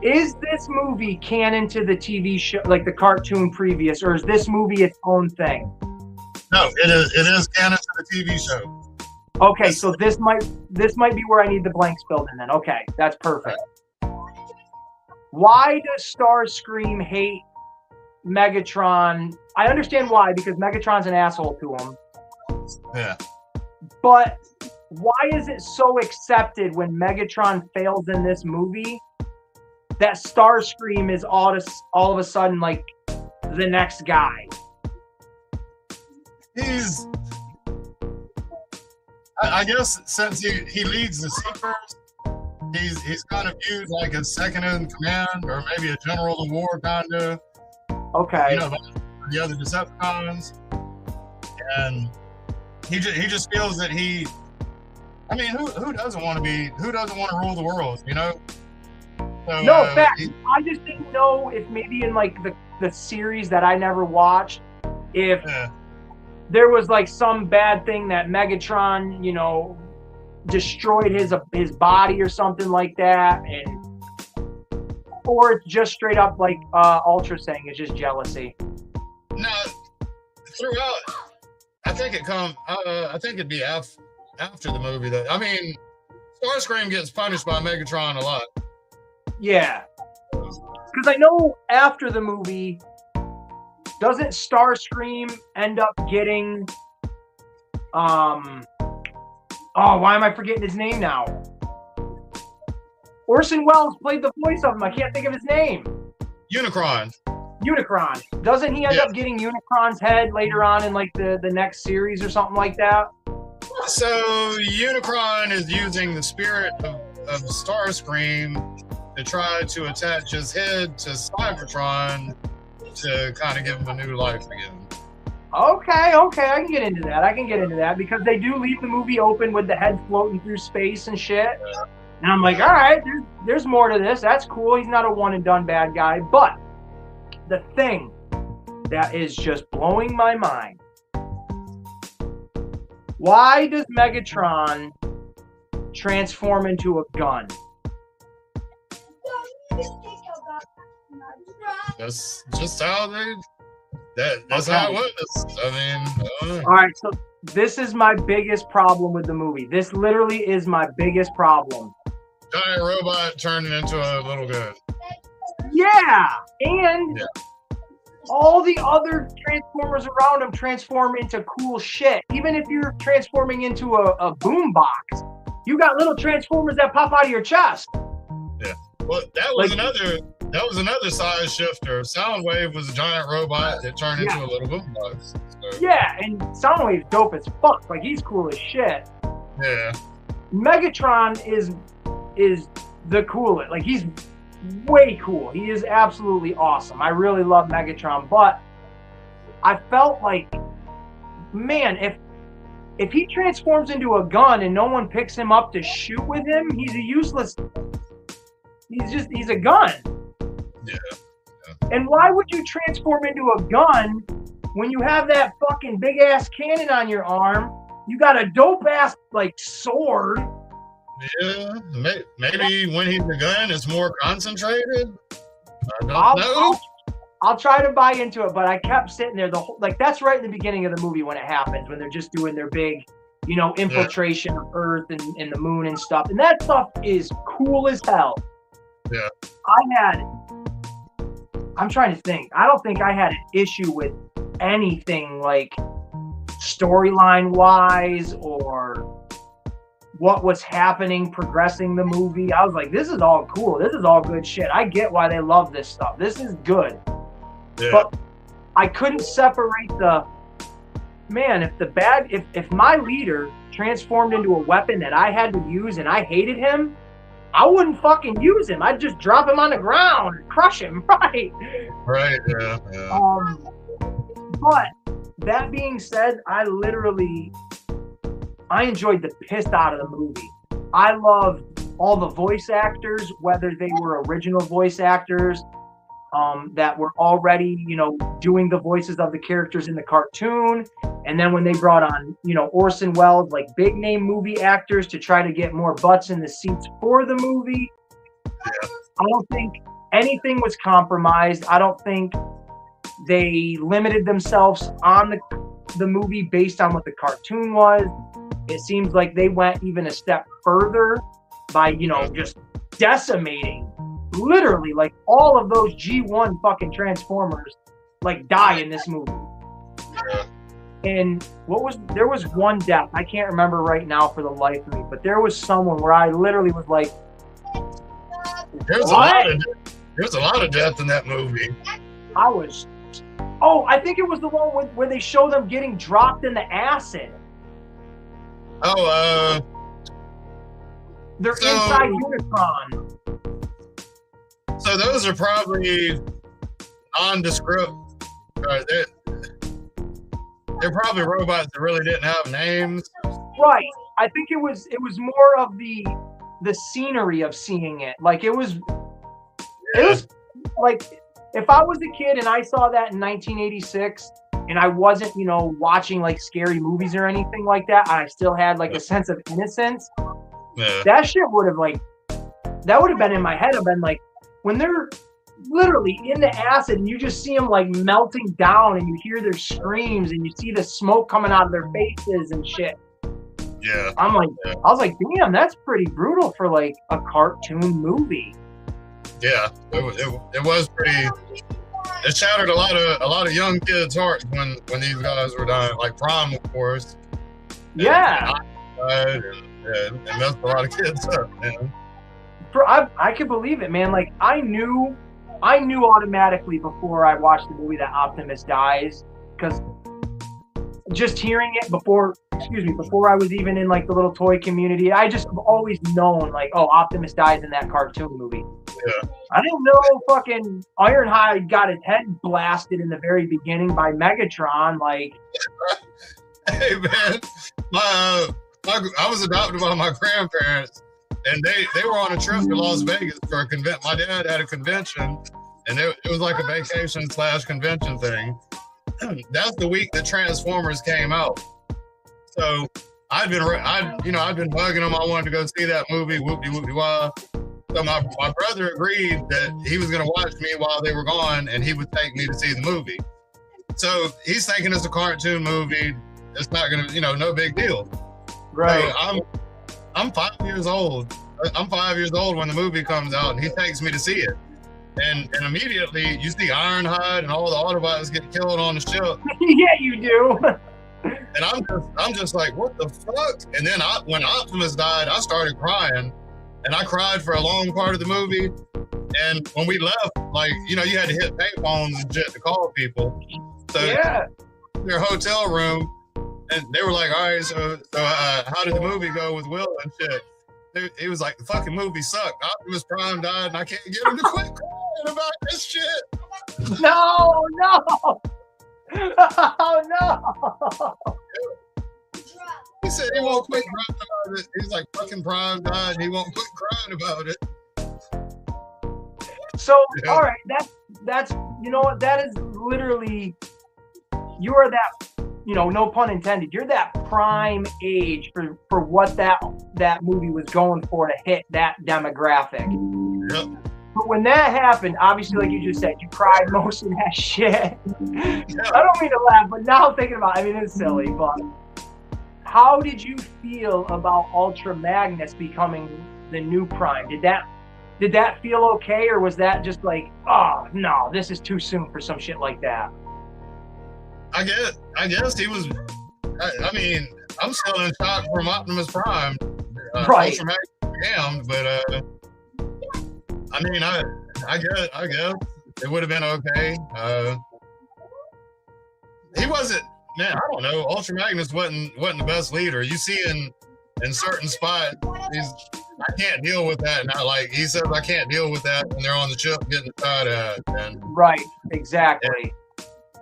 Is this movie canon to the TV show, like the cartoon previous, or is this movie its own thing? No, it is canon to the TV show. Okay, so this might be where I need the blanks filled in then. Okay, that's perfect. Why does Starscream hate Megatron? I understand why, because Megatron's an asshole to him. Yeah. But why is it so accepted when Megatron fails in this movie that Starscream is all of a sudden like the next guy? He's, I guess, since he leads the Seekers, he's kind of viewed like a second in command, or maybe a general of war kind of. Okay. You know, by the other Decepticons, and he just feels that he. I mean, who doesn't want to rule the world? You know. So, no, fact. I just didn't know if maybe in like the series that I never watched, if there was like some bad thing that Megatron, you know, destroyed his body or something like that, or it's just straight up like Ultra saying it's just jealousy. No, throughout, I think it'd be after the movie that, I mean, Starscream gets punished by Megatron a lot. Yeah, because I know after the movie, doesn't Starscream end up getting why am I forgetting his name now? Orson Welles played the voice of him. I can't think of his name. Unicron. Doesn't he end up getting Unicron's head later on in like the next series or something like that? So Unicron is using the spirit of Starscream to try to attach his head to Cybertron to kind of give him a new life again. Okay, I can get into that because they do leave the movie open with the head floating through space and shit. Yeah. And I'm like, all right, there's more to this. That's cool. He's not a one and done bad guy. But the thing that is just blowing my mind, why does Megatron transform into a gun? That's just how that's how it was. I mean, all right, so this is my biggest problem with the movie. This literally is my biggest problem. Giant robot turning into a little gun. Yeah, and all the other Transformers around him transform into cool shit. Even if you're transforming into a boombox, you got little Transformers that pop out of your chest. Yeah, well, that was another size shifter. Soundwave was a giant robot that turned into a little boombox. So. Yeah, and Soundwave's dope as fuck. Like, he's cool as shit. Yeah. Megatron is the coolest. Like, he's way cool. He is absolutely awesome. I really love Megatron, but I felt like, man, if he transforms into a gun and no one picks him up to shoot with him, he's a useless. He's a gun. Yeah. And why would you transform into a gun when you have that fucking big ass cannon on your arm? You got a dope ass like sword. Yeah, maybe when he's a gun, it's more concentrated. I don't know. I'll try to buy into it, but I kept sitting there the whole, like, that's right in the beginning of the movie when it happens, when they're just doing their big, infiltration of Earth and the moon and stuff. And that stuff is cool as hell. Yeah. I'm trying to think. I don't think I had an issue with anything like storyline wise or what was happening, progressing the movie. I was like, this is all cool. This is all good shit. I get why they love this stuff. This is good. Yeah. But I couldn't separate if my leader transformed into a weapon that I had to use and I hated him, I wouldn't fucking use him. I'd just drop him on the ground and crush him, right? Right, yeah. But that being said, I enjoyed the piss out of the movie. I loved all the voice actors, whether they were original voice actors that were already, doing the voices of the characters in the cartoon. And then when they brought on, Orson Welles, like big name movie actors to try to get more butts in the seats for the movie. Yeah. I don't think anything was compromised. I don't think they limited themselves on the movie based on what the cartoon was. It seems like they went even a step further by, just decimating, literally, like all of those G1 fucking Transformers, like die in this movie. Yeah. And there was one death, I can't remember right now for the life of me, but there was someone where I literally was like, There's a lot of death in that movie. I think it was the one where they show them getting dropped in the acid. They're inside Unicron. So those are probably nondescript. They're probably robots that really didn't have names. Right. I think it was more of the scenery of seeing it. Like it was like if I was a kid and I saw that in 1986 and I wasn't, watching like scary movies or anything like that, I still had like a sense of innocence. Yeah. That shit would have been in my head. I've been like, when they're literally in the acid and you just see them like melting down and you hear their screams and you see the smoke coming out of their faces and shit. Yeah. I was like, damn, that's pretty brutal for like a cartoon movie. Yeah, it was pretty. It shattered a lot of young kids' hearts when these guys were dying, like Prime, of course. Yeah. It messed a lot of kids up, man. I could believe it, man. Like I knew automatically before I watched the movie that Optimus dies, because just hearing it before I was even in like the little toy community, I just have always known like, oh, Optimus dies in that cartoon movie. Yeah. I didn't know fucking Ironhide got his head blasted in the very beginning by Megatron. Like, hey man, I was adopted by my grandparents, and they were on a trip to Las Vegas for a convention. My dad had a convention, and it was like a vacation / convention thing. That's the week that Transformers came out. So I'd been bugging him. I wanted to go see that movie. Whoop-de-whoop-de-wah. So my brother agreed that he was going to watch me while they were gone, and he would take me to see the movie. So he's thinking it's a cartoon movie. It's not going to, no big deal. right. So I'm 5 years old. I'm 5 years old when the movie comes out, and he takes me to see it. And immediately you see Ironhide and all the Autobots get killed on the ship. Yeah, you do. And I'm just like, what the fuck? And then when Optimus died, I started crying, and I cried for a long part of the movie. And when we left, like, you had to hit payphones and shit to call people. So Yeah. their hotel room, and they were like, all right, so how did the movie go with Will and shit? He was like, the fucking movie sucked. Optimus Prime died, and I can't get him to quit crying about this shit. No. Oh, no. He said he won't quit crying about it. He's like, fucking Prime died, and he won't quit crying about it. So, Yeah. all right, that's you know what, that is literally, you are that, no pun intended, you're that prime age for what that movie was going for to hit that demographic. Yep. But when that happened, obviously, like you just said, you cried most of that shit. I don't mean to laugh, but now thinking about it, I mean, it's silly, but how did you feel about Ultra Magnus becoming the new Prime? Did that feel okay, or was that just like, oh, no, this is too soon for some shit like that? I guess he was, I mean, I'm still in shock from Optimus Prime. Right. Ultra Magnus damned, but I mean, I guess it would have been okay. He wasn't, man. I don't know. Ultra Magnus wasn't the best leader. You see in certain spots, I can't deal with that. Not like he says, I can't deal with that when they're on the ship getting shot at. And right, exactly.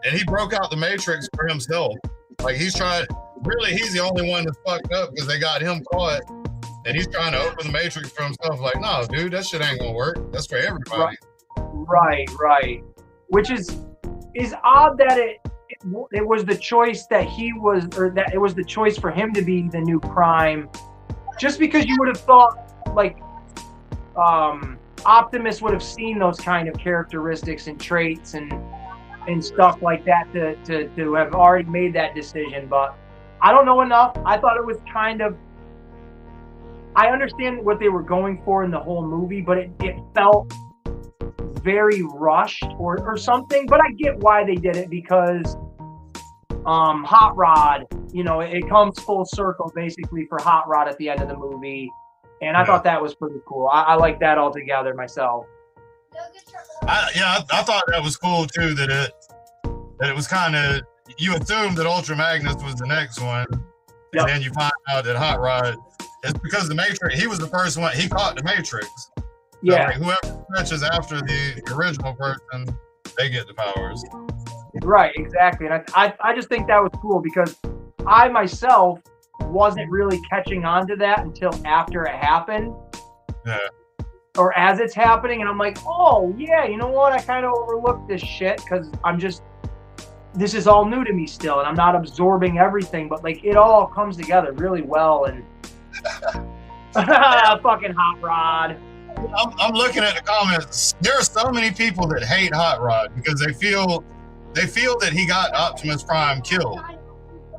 And he broke out the Matrix for himself. Like he's the only one that's fucked up because they got him caught. And he's trying to open the Matrix for himself. Like, no, dude, that shit ain't gonna work. That's for everybody. Right. Which is odd that it was the choice that he was, or that it was the choice for him to be the new Prime. Just because you would have thought, like, Optimus would have seen those kind of characteristics and traits and stuff like that to have already made that decision. But I don't know enough. I thought it was kind of, I understand what they were going for in the whole movie, but it felt very rushed or something. But I get why they did it, because Hot Rod, it comes full circle basically for Hot Rod at the end of the movie. And I thought that was pretty cool. I like that altogether myself. I thought that was cool too, that it was kind of, you assumed that Ultra Magnus was the next one. And then you find out that Hot Rod, it's because the Matrix, he was the first one, he caught the Matrix. So like, whoever touches after the original person, they get the powers. Right, exactly. And I just think that was cool, because I myself wasn't really catching on to that until after it happened. Yeah. Or as it's happening, and I'm like, oh, yeah, you know what? I kind of overlooked this shit, because this is all new to me still, and I'm not absorbing everything, but like it all comes together really well. And fucking Hot Rod. I'm looking at the comments. There are so many people that hate Hot Rod because they feel that he got Optimus Prime killed.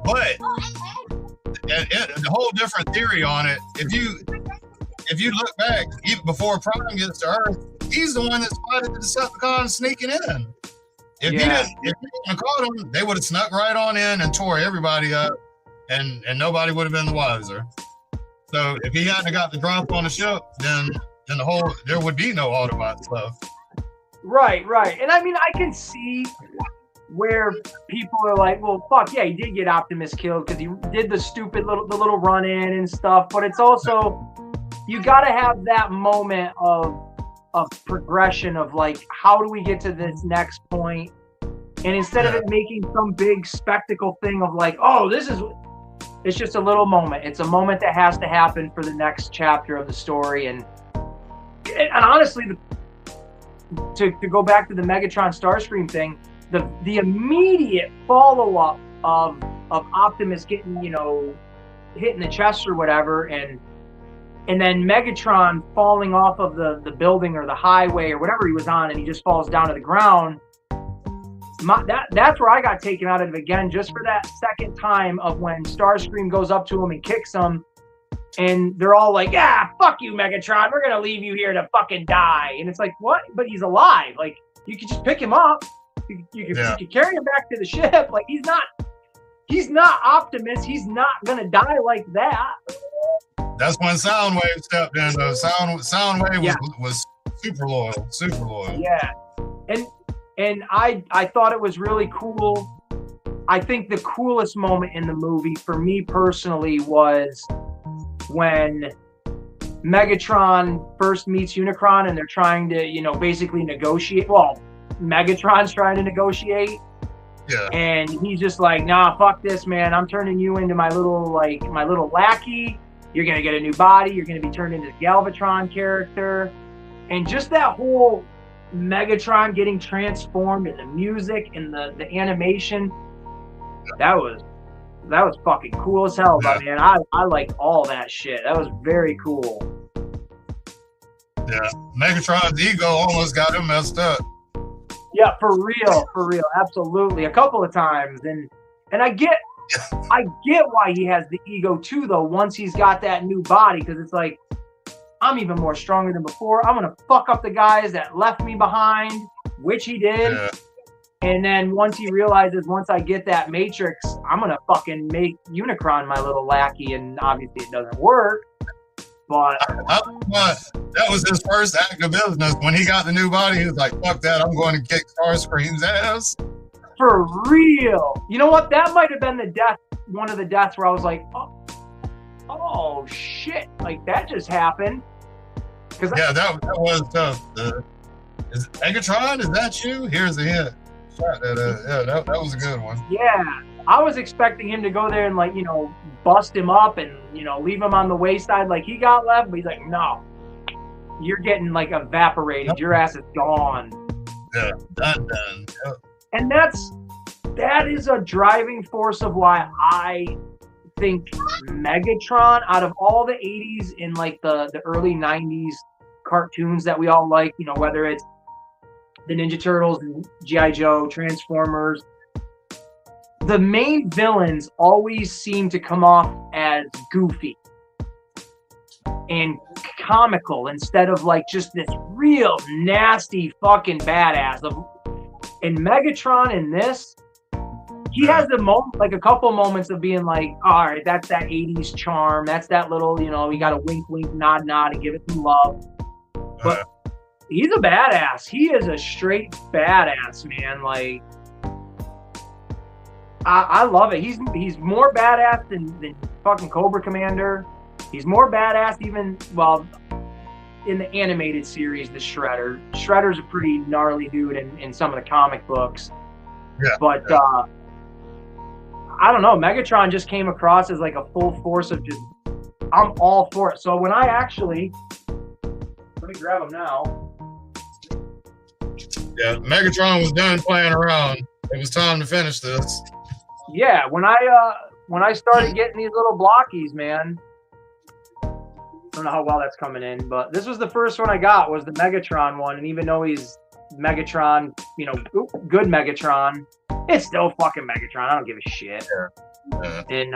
But the whole different theory on it, if you look back, even before Prime gets to Earth, he's the one that spotted the Decepticons sneaking in. If he hadn't caught him, they would have snuck right on in and tore everybody up, and nobody would have been the wiser. So if he hadn't got the drop on the ship, then there would be no Autobots left. Right. And I mean, I can see where people are like, well, fuck yeah, he did get Optimus killed because he did the stupid little run in and stuff. But it's also, you got to have that moment of progression of like, how do we get to this next point? And instead of it making some big spectacle thing of like, oh, it's just a little moment. It's a moment that has to happen for the next chapter of the story. And honestly, to go back to the Megatron Starscream thing, the immediate follow-up of Optimus getting, hit in the chest or whatever, and then Megatron falling off of the building or the highway or whatever he was on, and he just falls down to the ground. That's where I got taken out of it again, just for that second time of when Starscream goes up to him and kicks him, and they're all like, yeah, fuck you, Megatron, we're gonna leave you here to fucking die. And it's like, what? But he's alive. Like, you could just pick him up. You could carry him back to the ship. Like, he's not Optimus. He's not gonna die like that. That's when Soundwave stepped in. Though Soundwave was super loyal. Yeah. And I thought it was really cool. I think the coolest moment in the movie for me personally was when Megatron first meets Unicron and they're trying to, basically negotiate. Well, Megatron's trying to negotiate. Yeah. And he's just like, nah, fuck this, man. I'm turning you into my little lackey. You're going to get a new body. You're going to be turned into the Galvatron character. And just that whole Megatron getting transformed, and the music and the animation, that was fucking cool as hell, man. I liked all that shit. That was very cool. Yeah, Megatron's ego almost got him messed up. Yeah, for real, absolutely, a couple of times, and I get why he has the ego too, though. Once he's got that new body, because it's like, I'm even more stronger than before. I'm gonna fuck up the guys that left me behind, which he did. Yeah. And then once he realizes, once I get that Matrix, I'm gonna fucking make Unicron my little lackey, and obviously it doesn't work. But that was his first act of business. When he got the new body, he was like, "Fuck that! I'm going to kick Starscream's ass." For real, you know what? That might have been one of the deaths where I was like, "Oh shit!" Like that just happened. That was tough. Is Megatron? Is that you? Here's a hint. That was a good one. Yeah, I was expecting him to go there and, like, bust him up and, leave him on the wayside like he got left. But he's like, no, you're getting, like, evaporated. Your ass is gone. Yeah, done. Yeah. And that is a driving force of why I think Megatron, out of all the 80s and, like, the early 90s cartoons that we all like, whether it's the Ninja Turtles, G.I. Joe, Transformers, the main villains always seem to come off as goofy and comical instead of like just this real nasty fucking badass. And Megatron in this, he has a couple moments of being like, all right, that's that 80s charm. That's that little, you got to wink, wink, nod, nod, and give it some love. But he's a badass. He is a straight badass, man. Like, I love it. He's more badass than fucking Cobra Commander. He's more badass even, in the animated series, the Shredder. Shredder's a pretty gnarly dude in some of the comic books. Yeah. But I don't know. Megatron just came across as like a full force of just, I'm all for it. So when I actually, let me grab him now. Yeah, Megatron was done playing around. It was time to finish this. Yeah, when I started getting these little blockies, man. I don't know how well that's coming in, but this was the first one I got, was the Megatron one. And even though he's Megatron, good Megatron, it's still fucking Megatron. I don't give a shit. Yeah. And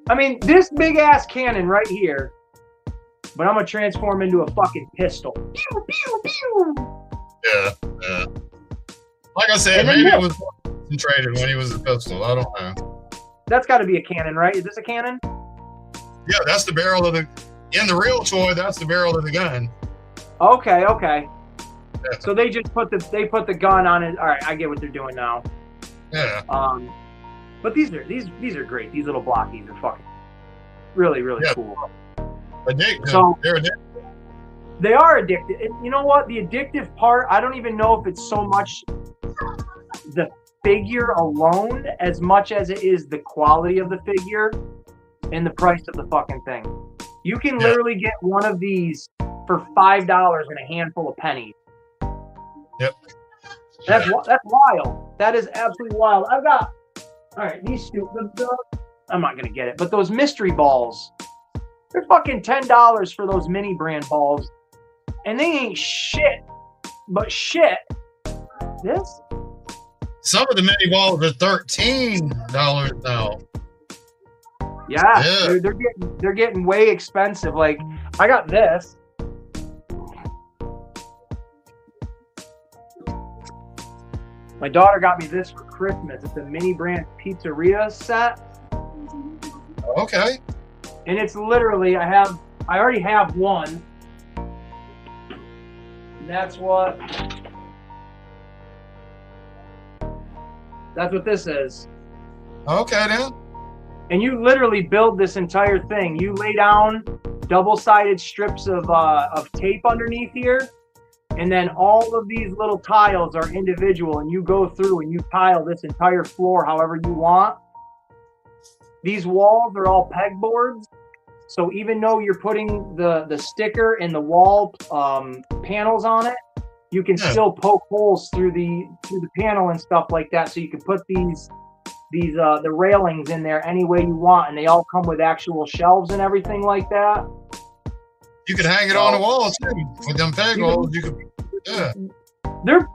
I mean, this big ass cannon right here, but I'm gonna transform into a fucking pistol. Pew pew pew. Yeah. Like I said, maybe it was concentrated when he was a pistol. I don't know. That's got to be a cannon, right? Is this a cannon? Yeah, that's the barrel of in the real toy, that's the barrel of the gun. Okay. Yeah. So they just put the gun on it. All right, I get what they're doing now. Yeah. But these are great. These little blockies are fucking really cool. Addictive. So they're addictive. They are addicted. And you know what? The addictive part, I don't even know if it's so much the figure alone as much as it is the quality of the figure and the price of the fucking thing. You can literally get one of these for $5 and a handful of pennies. Yep. That's wild. That is absolutely wild. I've got, all right, these I'm not going to get it, but those mystery balls, they're fucking $10 for those mini brand balls. And they ain't shit, but shit. This? Some of the mini balls are $13 now. Yeah. They're getting way expensive. Like, I got this. My daughter got me this for Christmas. It's a mini brand pizzeria set. Okay. And it's literally, I already have one. That's what this is. Okay, then. And you literally build this entire thing. You lay down double-sided strips of tape underneath here, and then all of these little tiles are individual, and you go through and you tile this entire floor however you want. These walls are all pegboards. So even though you're putting the sticker and the wall panels on it, you can still poke holes through the panel and stuff like that. So you can put the railings in there any way you want, and they all come with actual shelves and everything like that. You could hang it on the wall too with them peg holes. You could, yeah.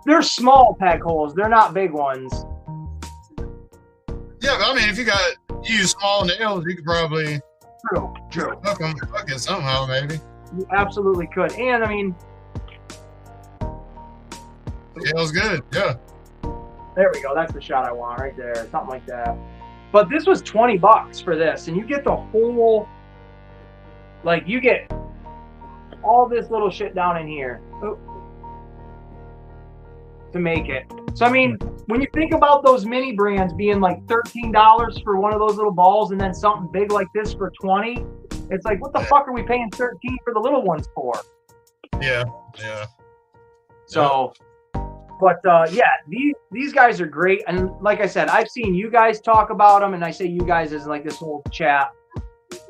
They're small peg holes. They're not big ones. Yeah, but I mean, if you use small nails, you could probably True. hook it somehow, maybe. You absolutely could. And I mean, Yeah, it was good. Yeah. there we go. That's the shot I want right there. Something like that. But this was $20 for this, and you get the whole, like, you get all this little shit down in here to make it. So, I mean, when you think about those mini brands being like $13 for one of those little balls and then something big like this for $20, it's like, what the fuck are we paying $13 for the little ones for? Yeah. So, but yeah, these guys are great. And like I said, I've seen you guys talk about them, and I say you guys as like this whole chat.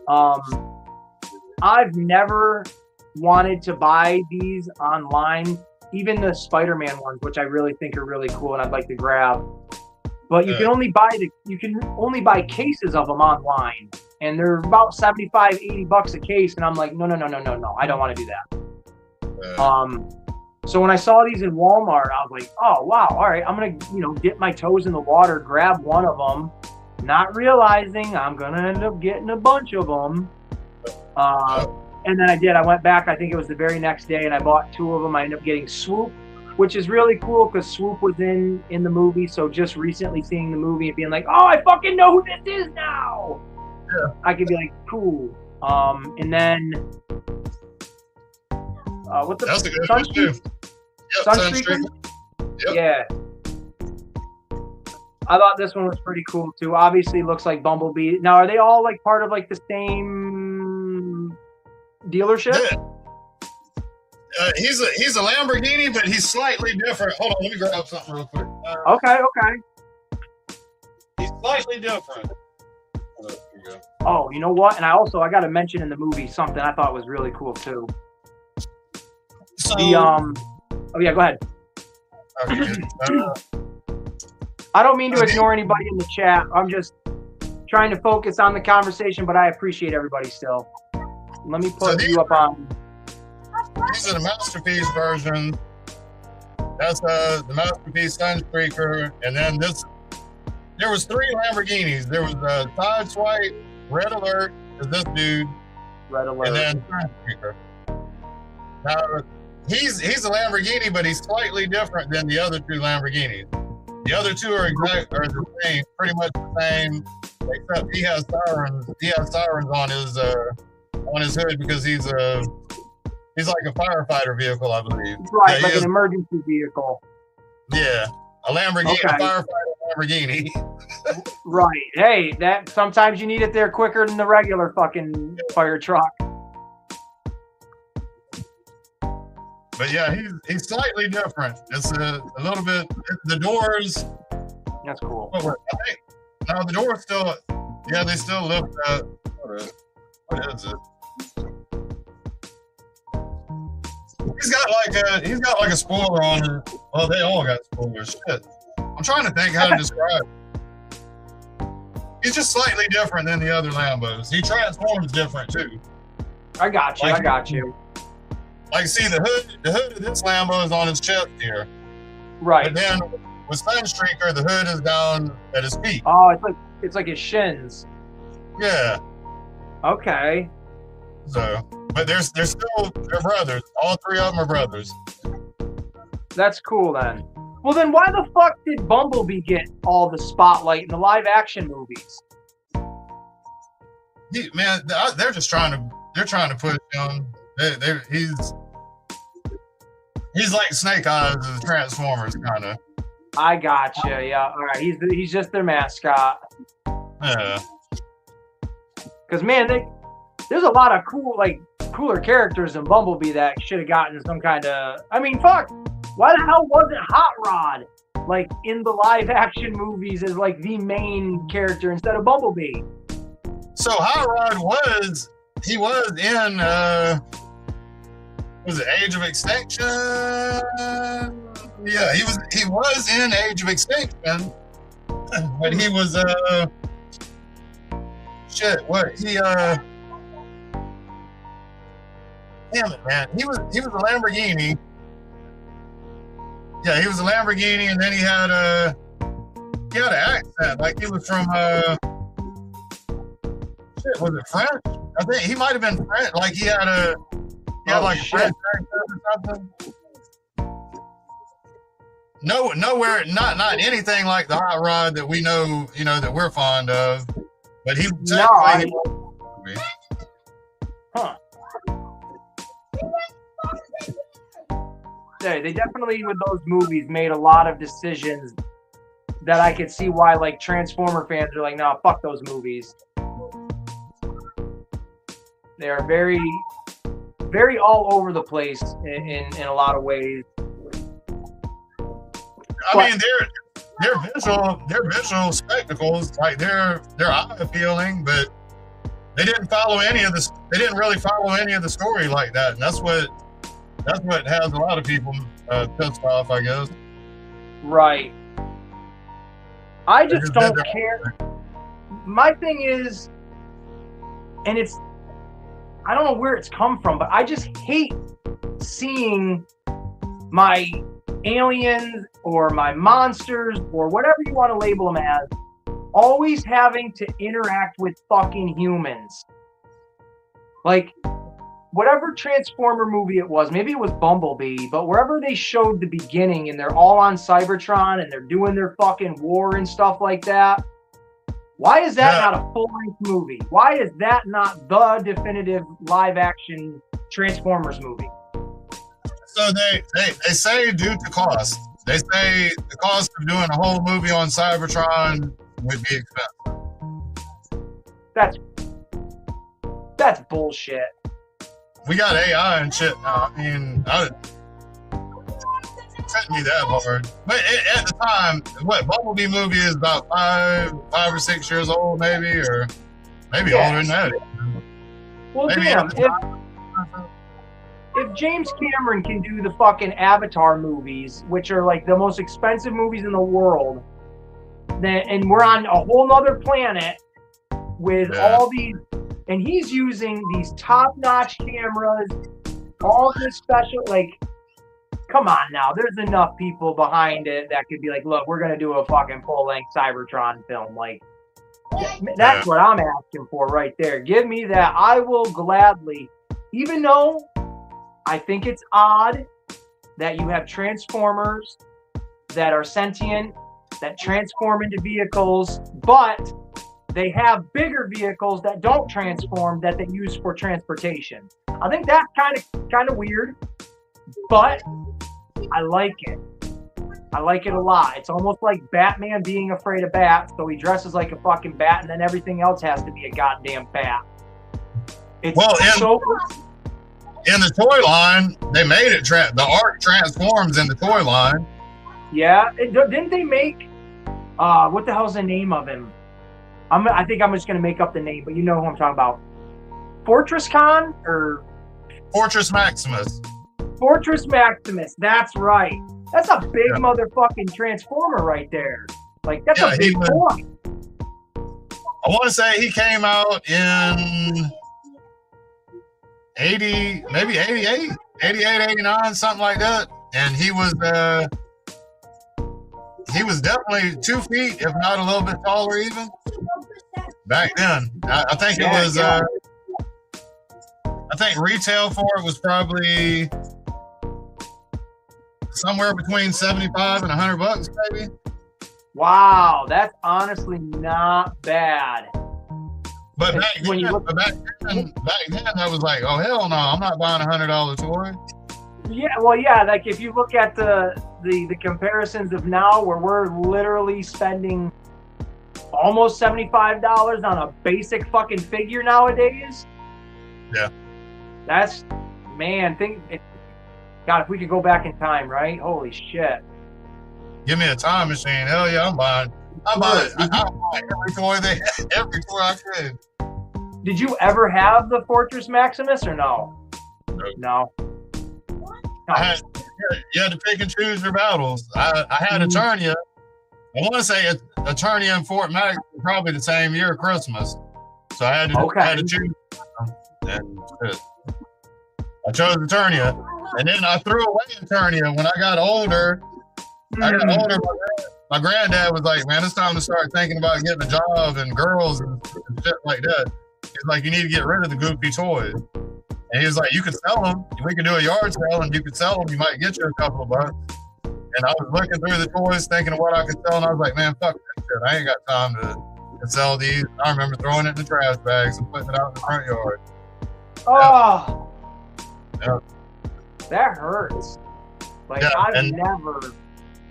I've never wanted to buy these online, even the Spider-Man ones, which I really think are really cool and I'd like to grab. But you can only buy cases of them online, and they're about $75-$80 a case, and I'm like, no, I don't want to do that. So when I saw these in Walmart, I was like, oh wow, all right, I'm gonna dip my toes in the water, grab one of them, not realizing I'm gonna end up getting a bunch of them. And then I did. I went back, I think it was the very next day, and I bought two of them. I ended up getting Swoop, which is really cool because Swoop was in the movie. So just recently seeing the movie and being like, oh, I fucking know who this is now. Yeah. I could be like, cool. And then what's That's a good one too. Yep, Sunstreaker? Yep. Yeah. I thought this one was pretty cool too. Obviously looks like Bumblebee. Now, are they all like part of like the same dealership? Yeah. He's a Lamborghini, but he's slightly different. Hold on, let me grab something real quick. Okay. He's slightly different. Oh, you know what? And I got to mention in the movie something I thought was really cool too. So, oh yeah, go ahead. I don't mean to ignore anybody in the chat. I'm just trying to focus on the conversation, but I appreciate everybody still. Let me put you up on. These are the Masterpiece version. That's the Masterpiece Sunstreaker, and then there was three Lamborghinis. There was Sideswipe, Red Alert, is this dude, Red Alert, and then Sunstreaker. Now he's a Lamborghini, but he's slightly different than the other two Lamborghinis. The other two are the same, pretty much the same, except he has sirens. He has sirens on his hood because he's like a firefighter vehicle, I believe. Right, like an emergency vehicle. Yeah, a Lamborghini, Okay. a firefighter Lamborghini. Right. Hey, that sometimes you need it there quicker than the regular fucking fire truck. But yeah, he's slightly different. It's a little bit. The doors. That's cool. I think now the doors still. Yeah, they still lift. What is it? He's got like a spoiler on it. Well, they all got spoilers. Shit. I'm trying to think how to describe it. He's just slightly different than the other Lambos. He transforms different too. I got you. Like, see, the hood of this Lambo is on his chest here. Right. But then with Sunstreaker, the hood is down at his feet. Oh, it's like his shins. Yeah. Okay. So, but they're brothers. All three of them are brothers. That's cool then. Well, then why the fuck did Bumblebee get all the spotlight in the live action movies? They're just trying to push him. He's like Snake Eyes of the Transformers, kind of. I gotcha. Yeah. All right. He's just their mascot. Yeah. Because man, there's a lot of cooler characters in Bumblebee that should have gotten some kind of. I mean, fuck. Why the hell wasn't Hot Rod like in the live action movies as like the main character instead of Bumblebee? So Hot Rod was in was it Age of Extinction? Yeah, he was in Age of Extinction, but he was damn it, man. He was a Lamborghini. Yeah, he was a Lamborghini, and then he had an accent like he was from was it French? I think he might have been French. Like he had a French accent or something. Nowhere, not anything like the hot rod that we know, that we're fond of. But he Huh. Yeah, they definitely, with those movies, made a lot of decisions that I could see why, like, Transformer fans are like, no, fuck those movies. They are very, very all over the place in a lot of ways. I mean, they're visual spectacles, like they're eye appealing, but they didn't follow any of this. They didn't really follow any of the story like that, and that's what has a lot of people pissed off, I guess. Right. I just don't care. My thing is, and I don't know where it's come from, but I just hate seeing my aliens or my monsters or whatever you want to label them as always having to interact with fucking humans. Like, whatever Transformer movie it was, maybe it was Bumblebee, but wherever they showed the beginning and they're all on Cybertron and they're doing their fucking war and stuff like that, why is that not a full-length movie? Why is that not the definitive live-action Transformers movie? So they say due to cost. They say the cost of doing a whole movie on Cybertron would be expensive. That's bullshit. We got AI and shit now. I mean, it couldn't be that hard. But at the time, Bumblebee movie is about 5 or 6 years old, maybe, or maybe older than that. Well, maybe damn, if James Cameron can do the fucking Avatar movies, which are like the most expensive movies in the world, and we're on a whole nother planet with all these, and he's using these top-notch cameras, all this special, like, come on now, there's enough people behind it that could be like, look, we're going to do a fucking full-length Cybertron film. Like, that's what I'm asking for right there. Give me that. I will gladly, even though I think it's odd that you have Transformers that are sentient, that transform into vehicles, but they have bigger vehicles that don't transform that they use for transportation. I think that's kind of weird, but I like it. I like it a lot. It's almost like Batman being afraid of bats, so he dresses like a fucking bat, and then everything else has to be a goddamn bat. It's in the toy line, they made it. The art transforms in the toy line. Yeah, didn't they make? What the hell's the name of him? I think I'm just gonna make up the name, but you know who I'm talking about. Fortress Con or Fortress Maximus. Fortress Maximus. That's right. That's a big motherfucking transformer right there. Like, that's a big toy. I want to say he came out in 80, maybe 88, 89, something like that. And he was definitely 2 feet, if not a little bit taller even. Back then. I think it was, I think retail for it was probably somewhere between 75 and $100, maybe. Wow, that's honestly not bad. But back then, that was like, oh hell no, I'm not buying $100 toy. Yeah, well, yeah, like if you look at the comparisons of now, where we're literally spending almost $75 on a basic fucking figure nowadays. Yeah. That's, man, God, if we could go back in time, right? Holy shit. Give me a time machine. Hell yeah, I'm buying every toy every toy I could. Did you ever have the Fortress Maximus or no? No. You had to pick and choose your battles. I had Eternia. I want to say Eternia and Fort Max were probably the same year Christmas. So I had to choose. And I chose Eternia, and then I threw away Eternia when I got older. My granddad was like, "Man, it's time to start thinking about getting a job and girls and shit like that." He's like, "You need to get rid of the goofy toys." And he was like, "You can sell them. We can do a yard sale, and you can sell them. You might get you a couple of bucks." And I was looking through the toys, thinking of what I could sell, and I was like, "Man, fuck that shit. I ain't got time to sell these." I remember throwing it in the trash bags and putting it out in the front yard. Oh, yeah. That hurts. Like, yeah,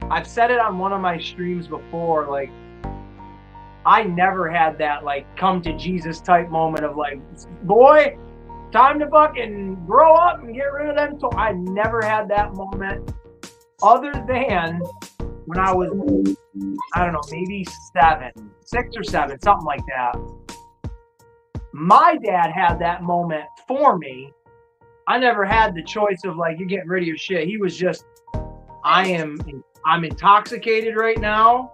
I've said it on one of my streams before, like, I never had that, like, come to Jesus type moment of, like, boy, time to fucking grow up and get rid of them. So I never had that moment, other than when I was, I don't know, maybe 6 or 7, something like that. My dad had that moment for me. I never had the choice of, like, you're getting rid of your shit. He was just, I'm intoxicated right now.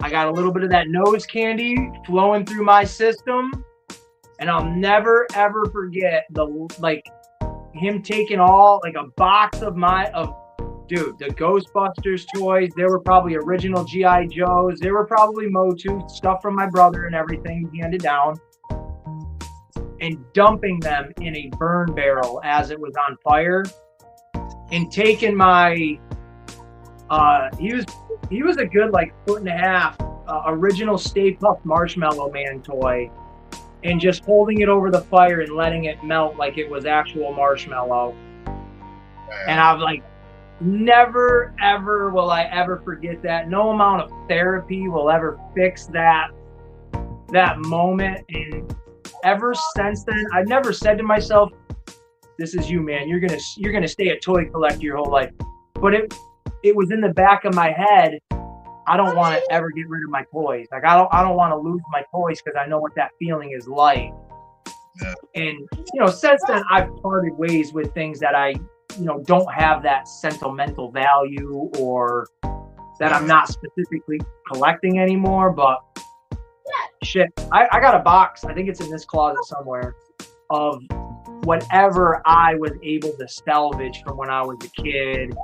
I got a little bit of that nose candy flowing through my system. And I'll never, ever forget him taking a box of the Ghostbusters toys. There were probably original G.I. Joes. There were probably Motu, stuff from my brother and everything handed down. And dumping them in a burn barrel as it was on fire. And taking my, he was a good, 1.5 original Stay Puft Marshmallow Man toy. And just holding it over the fire and letting it melt like it was actual marshmallow. And I'm like, never, ever will I ever forget that. No amount of therapy will ever fix that moment. And ever since then, I've never said to myself, "This is you, man. You're gonna stay a toy collector your whole life." But it was in the back of my head. I don't want to ever get rid of my toys. Like, I don't want to lose my toys because I know what that feeling is like. Yeah. And, since then I've parted ways with things that I, don't have that sentimental value or that I'm not specifically collecting anymore. But shit, I got a box. I think it's in this closet somewhere of whatever I was able to salvage from when I was a kid.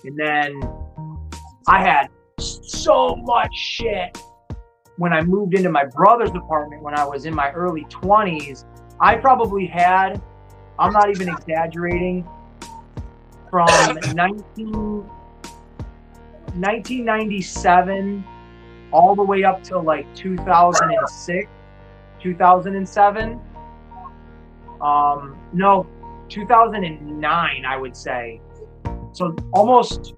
And then I had so much shit when I moved into my brother's apartment when I was in my early 20s. I probably had, I'm not even exaggerating, from 1997 all the way up to 2006, 2007. No, 2009, I would say. So almost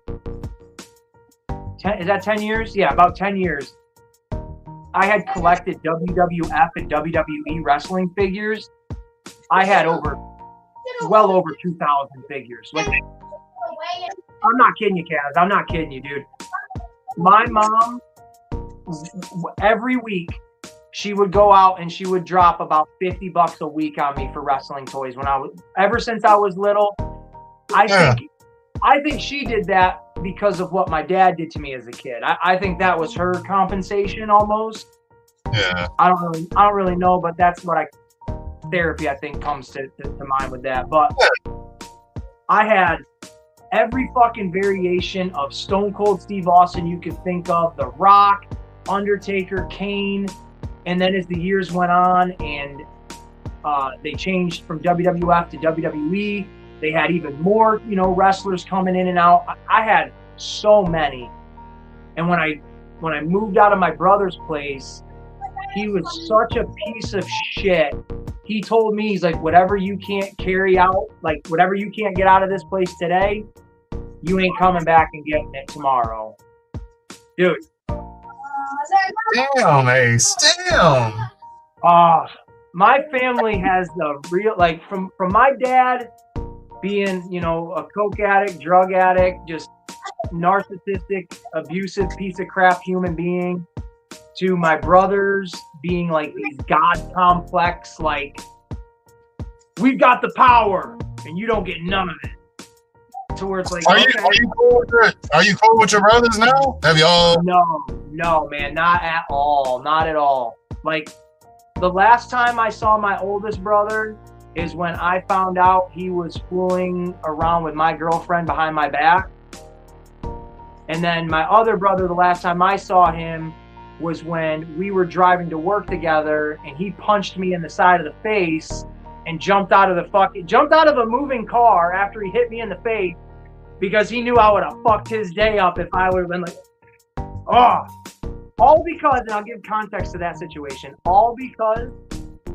10, is that 10 years? Yeah, about 10 years. I had collected WWF and WWE wrestling figures. I had well over 2,000 figures. I'm not kidding you, Kaz. I'm not kidding you, dude. My mom, every week, she would go out and she would drop about $50 a week on me for wrestling toys. Ever since I was little, I think she did that because of what my dad did to me as a kid. I think that was her compensation almost. Yeah. I don't really know, but that's what therapy I think comes to mind with that. But I had every fucking variation of Stone Cold Steve Austin you could think of, The Rock, Undertaker, Kane, and then as the years went on and they changed from WWF to WWE, they had even more, wrestlers coming in and out. I had so many. And when I moved out of my brother's place, he was such a piece of shit. He told me, he's like, whatever you can't carry out, whatever you can't get out of this place today, you ain't coming back and getting it tomorrow. Dude. Damn, Ace. Damn. My family has the real, from my dad being, a coke addict, drug addict, just narcissistic, abusive piece of crap human being, to my brothers being these God complex, we've got the power and you don't get none of it. To where it's are you cool with your brothers now? Have y'all? No, man, not at all. Not at all. The last time I saw my oldest brother, is when I found out he was fooling around with my girlfriend behind my back. And then my other brother, the last time I saw him was when we were driving to work together, and he punched me in the side of the face and jumped out of a moving car after he hit me in the face, because he knew I would have fucked his day up if I would have been like, oh. All because, and I'll give context to that situation, all because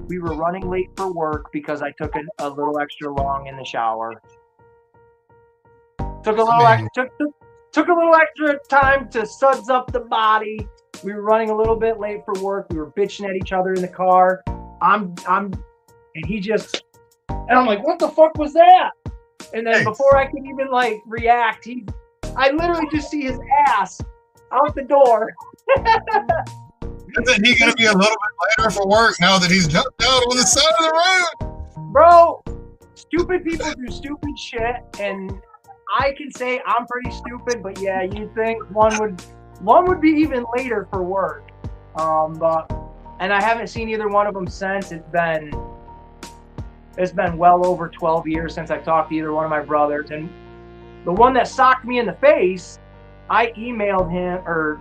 we were running late for work because I took a little extra long in the shower. Took a little extra time to suds up the body. We were running a little bit late for work. We were bitching at each other in the car. And he just, and I'm like, what the fuck was that? And then before I could even like react, I literally just see his ass out the door. Isn't he gonna be a little bit later for work now that he's jumped out on the side of the road? Bro, stupid people do stupid shit, and I can say I'm pretty stupid, but yeah, you'd think one would be even later for work. And I haven't seen either one of them since. It's been well over 12 years since I talked to either one of my brothers. And the one that socked me in the face, I emailed him, I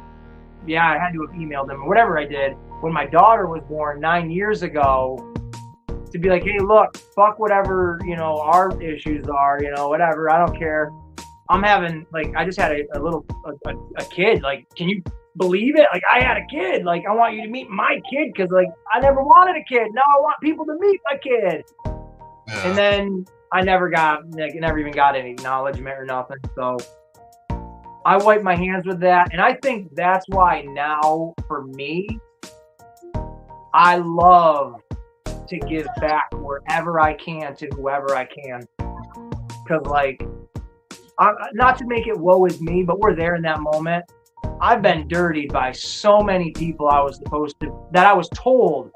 had to have emailed him, or whatever I did, when my daughter was born 9 years ago, to be like, hey, look, fuck whatever, our issues are, whatever, I don't care. I'm having, like, I just had a kid. Like, can you believe it? Like, I had a kid. Like, I want you to meet my kid, because, like, I never wanted a kid. Now I want people to meet my kid. Yeah. And then I never even got any acknowledgement or nothing. So I wipe my hands with that. And I think that's why now, for me, I love to give back wherever I can to whoever I can. Because, like, not to make it woe is me, but we're there in that moment. I've been dirtied by so many people that I was told,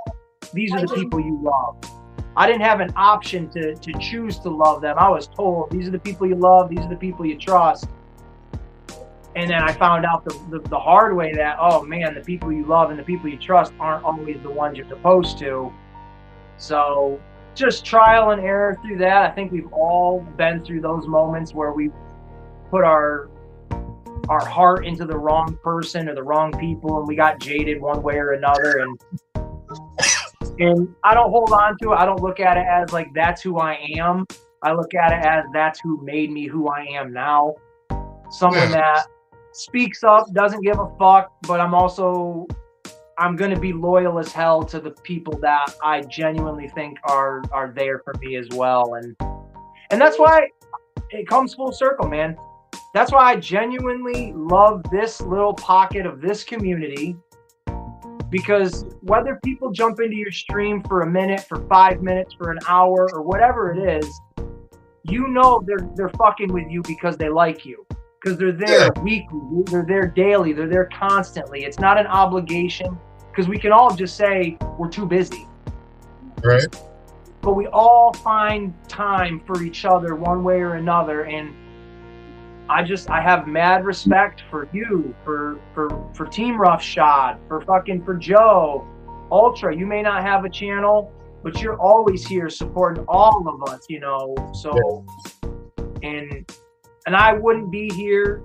these are the people you love. I didn't have an option to choose to love them. I was told, these are the people you love, these are the people you trust. And then I found out the hard way that, oh man, the people you love and the people you trust aren't always the ones you're supposed to. So just trial and error through that. I think we've all been through those moments where we put our heart into the wrong person or the wrong people, and we got jaded one way or another. And I don't hold on to it. I don't look at it as like, that's who I am. I look at it as that's who made me who I am now. Someone that speaks up, doesn't give a fuck, but I'm going to be loyal as hell to the people that I genuinely think are there for me as well. And that's why it comes full circle, man. That's why I genuinely love this little pocket of this community, because whether people jump into your stream for a minute, for 5 minutes, for an hour, or whatever it is, they're fucking with you because they like you. Because they're there weekly, they're there daily, they're there constantly. It's not an obligation, because we can all just say we're too busy. Right. But we all find time for each other one way or another. And I have mad respect for you, for Team Roughshod, for Joe, Ultra. You may not have a channel, but you're always here supporting all of us, So, and I wouldn't be here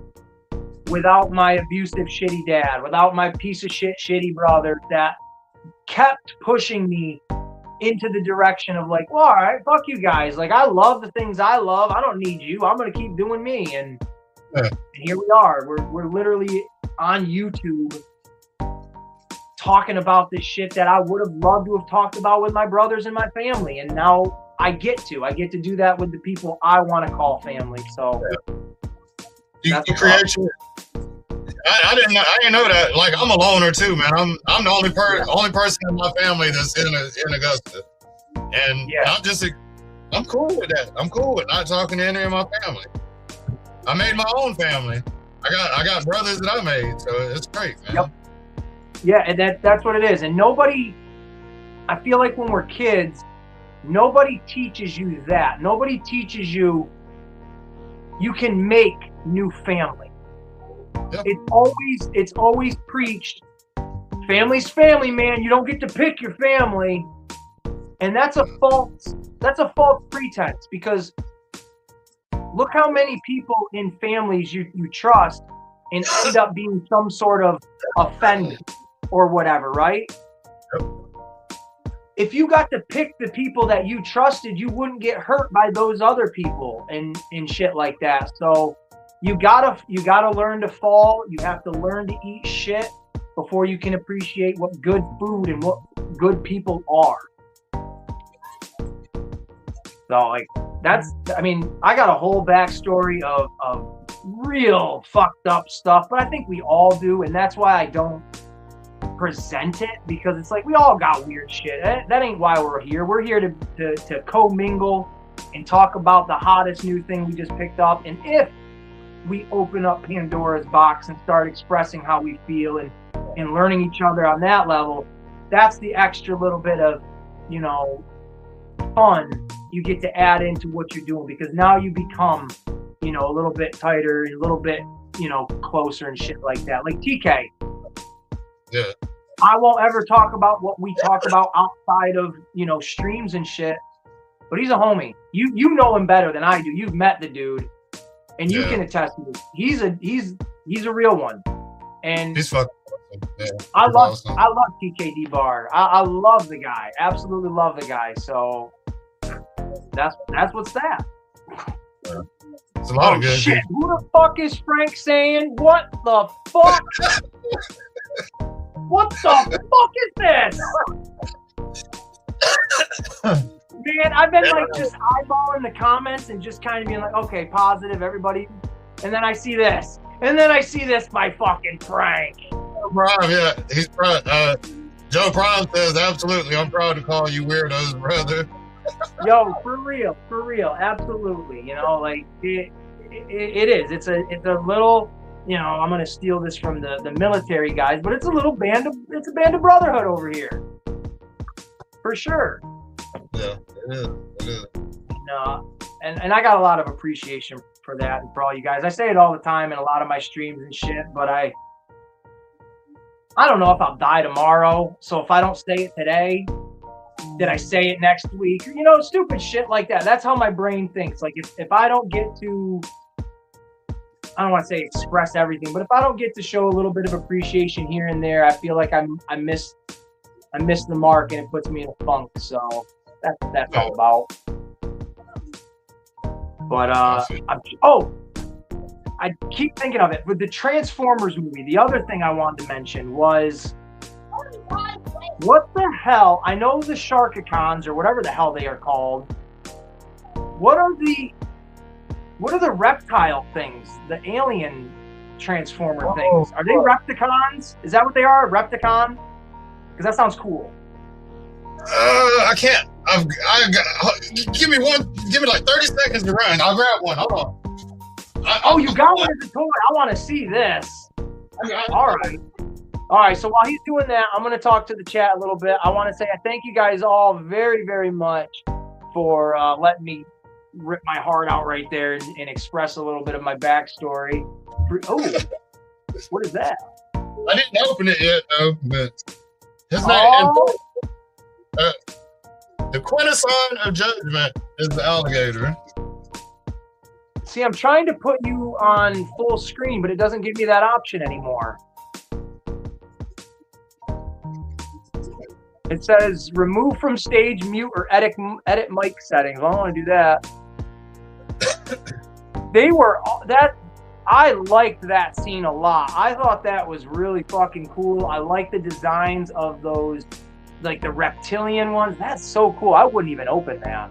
without my abusive, shitty dad, without my piece of shit, shitty brother that kept pushing me into the direction of like, well, all right, fuck you guys. Like, I love the things I love. I don't need you. I'm going to keep doing me. And here we are. We're literally on YouTube talking about this shit that I would have loved to have talked about with my brothers and my family. And now I get to do that with the people I want to call family. So you create your, I didn't know that. Like, I'm a loner too, man. I'm the only person in my family that's in Augusta, and I'm cool with that. I'm cool with not talking to any of my family. I made my own family. I got brothers that I made, so it's great, man. Yep. Yeah, and that's what it is. And I feel like when we're kids, nobody teaches you that. Nobody teaches you can make new family. Yep. It's always preached, family's family, man. You don't get to pick your family. And that's a false pretense, because look how many people in families you trust and end up being some sort of offender or whatever, right? Yep. If you got to pick the people that you trusted, you wouldn't get hurt by those other people and shit like that. So you gotta learn to fall. You have to learn to eat shit before you can appreciate what good food and what good people are. So like I got a whole backstory of real fucked up stuff, but I think we all do, and that's why I don't present it, because it's like we all got weird shit. That ain't why we're here. We're here to commingle and talk about the hottest new thing we just picked up. And if we open up Pandora's box and start expressing how we feel and learning each other on that level, that's the extra little bit of, you know, fun you get to add into what you're doing, because now you become, you know, a little bit tighter, a little bit, you know, closer and shit like that. Like TK. Yeah. I won't ever talk about what we talk about outside of, you know, streams and shit, but he's a homie. You know him better than I do. You've met the dude, and you can attest to this. He's a real one, and he's fucking awesome. Yeah, I love awesome. TKD Bar. I love the guy. Absolutely love the guy. So that's what's that. Yeah. It's a lot of good shit. Who the fuck is Frank saying? What the fuck? What the fuck is this? Man, I've been like just eyeballing the comments and just kind of being like, okay, positive, everybody. And then I see this. And then I see this by fucking Frank. Prime, yeah, he's proud. Joe Prime says, absolutely, I'm proud to call you weirdos, brother. Yo, for real, absolutely. You know, like it is. It's a little. You know, I'm gonna steal this from the military guys, but it's a band of brotherhood over here, for sure. Yeah, it is. And I got a lot of appreciation for that and for all you guys. I say it all the time in a lot of my streams and shit, but I don't know if I'll die tomorrow. So if I don't say it today, did I say it next week? You know, stupid shit like that. That's how my brain thinks. Like if I don't get to, I don't want to say express everything, but if I don't get to show a little bit of appreciation here and there, I feel like I missed the mark, and it puts me in a funk. So that's all about. But I keep thinking of it with the Transformers movie. The other thing I wanted to mention was, what the hell? I know the Sharkicons or whatever the hell they are called. What are the reptile things? The alien transformer things? Are they Repticons? Is that what they are? Repticon? Because that sounds cool. I can't. Give me like 30 seconds to run. I'll grab one. Hold on. You got one as a toy. I want to see this. All right. So while he's doing that, I'm going to talk to the chat a little bit. I want to say I thank you guys all very, very much for letting me rip my heart out right there and express a little bit of my backstory. Oh, what is that? I didn't open it yet, though, but his name. The quintessence of judgment is the alligator. See, I'm trying to put you on full screen, but it doesn't give me that option anymore. It says remove from stage, mute, or edit mic settings. I don't want to do that. I liked that scene a lot. I thought that was really fucking cool. I like the designs of those, like the reptilian ones. That's so cool. I wouldn't even open that.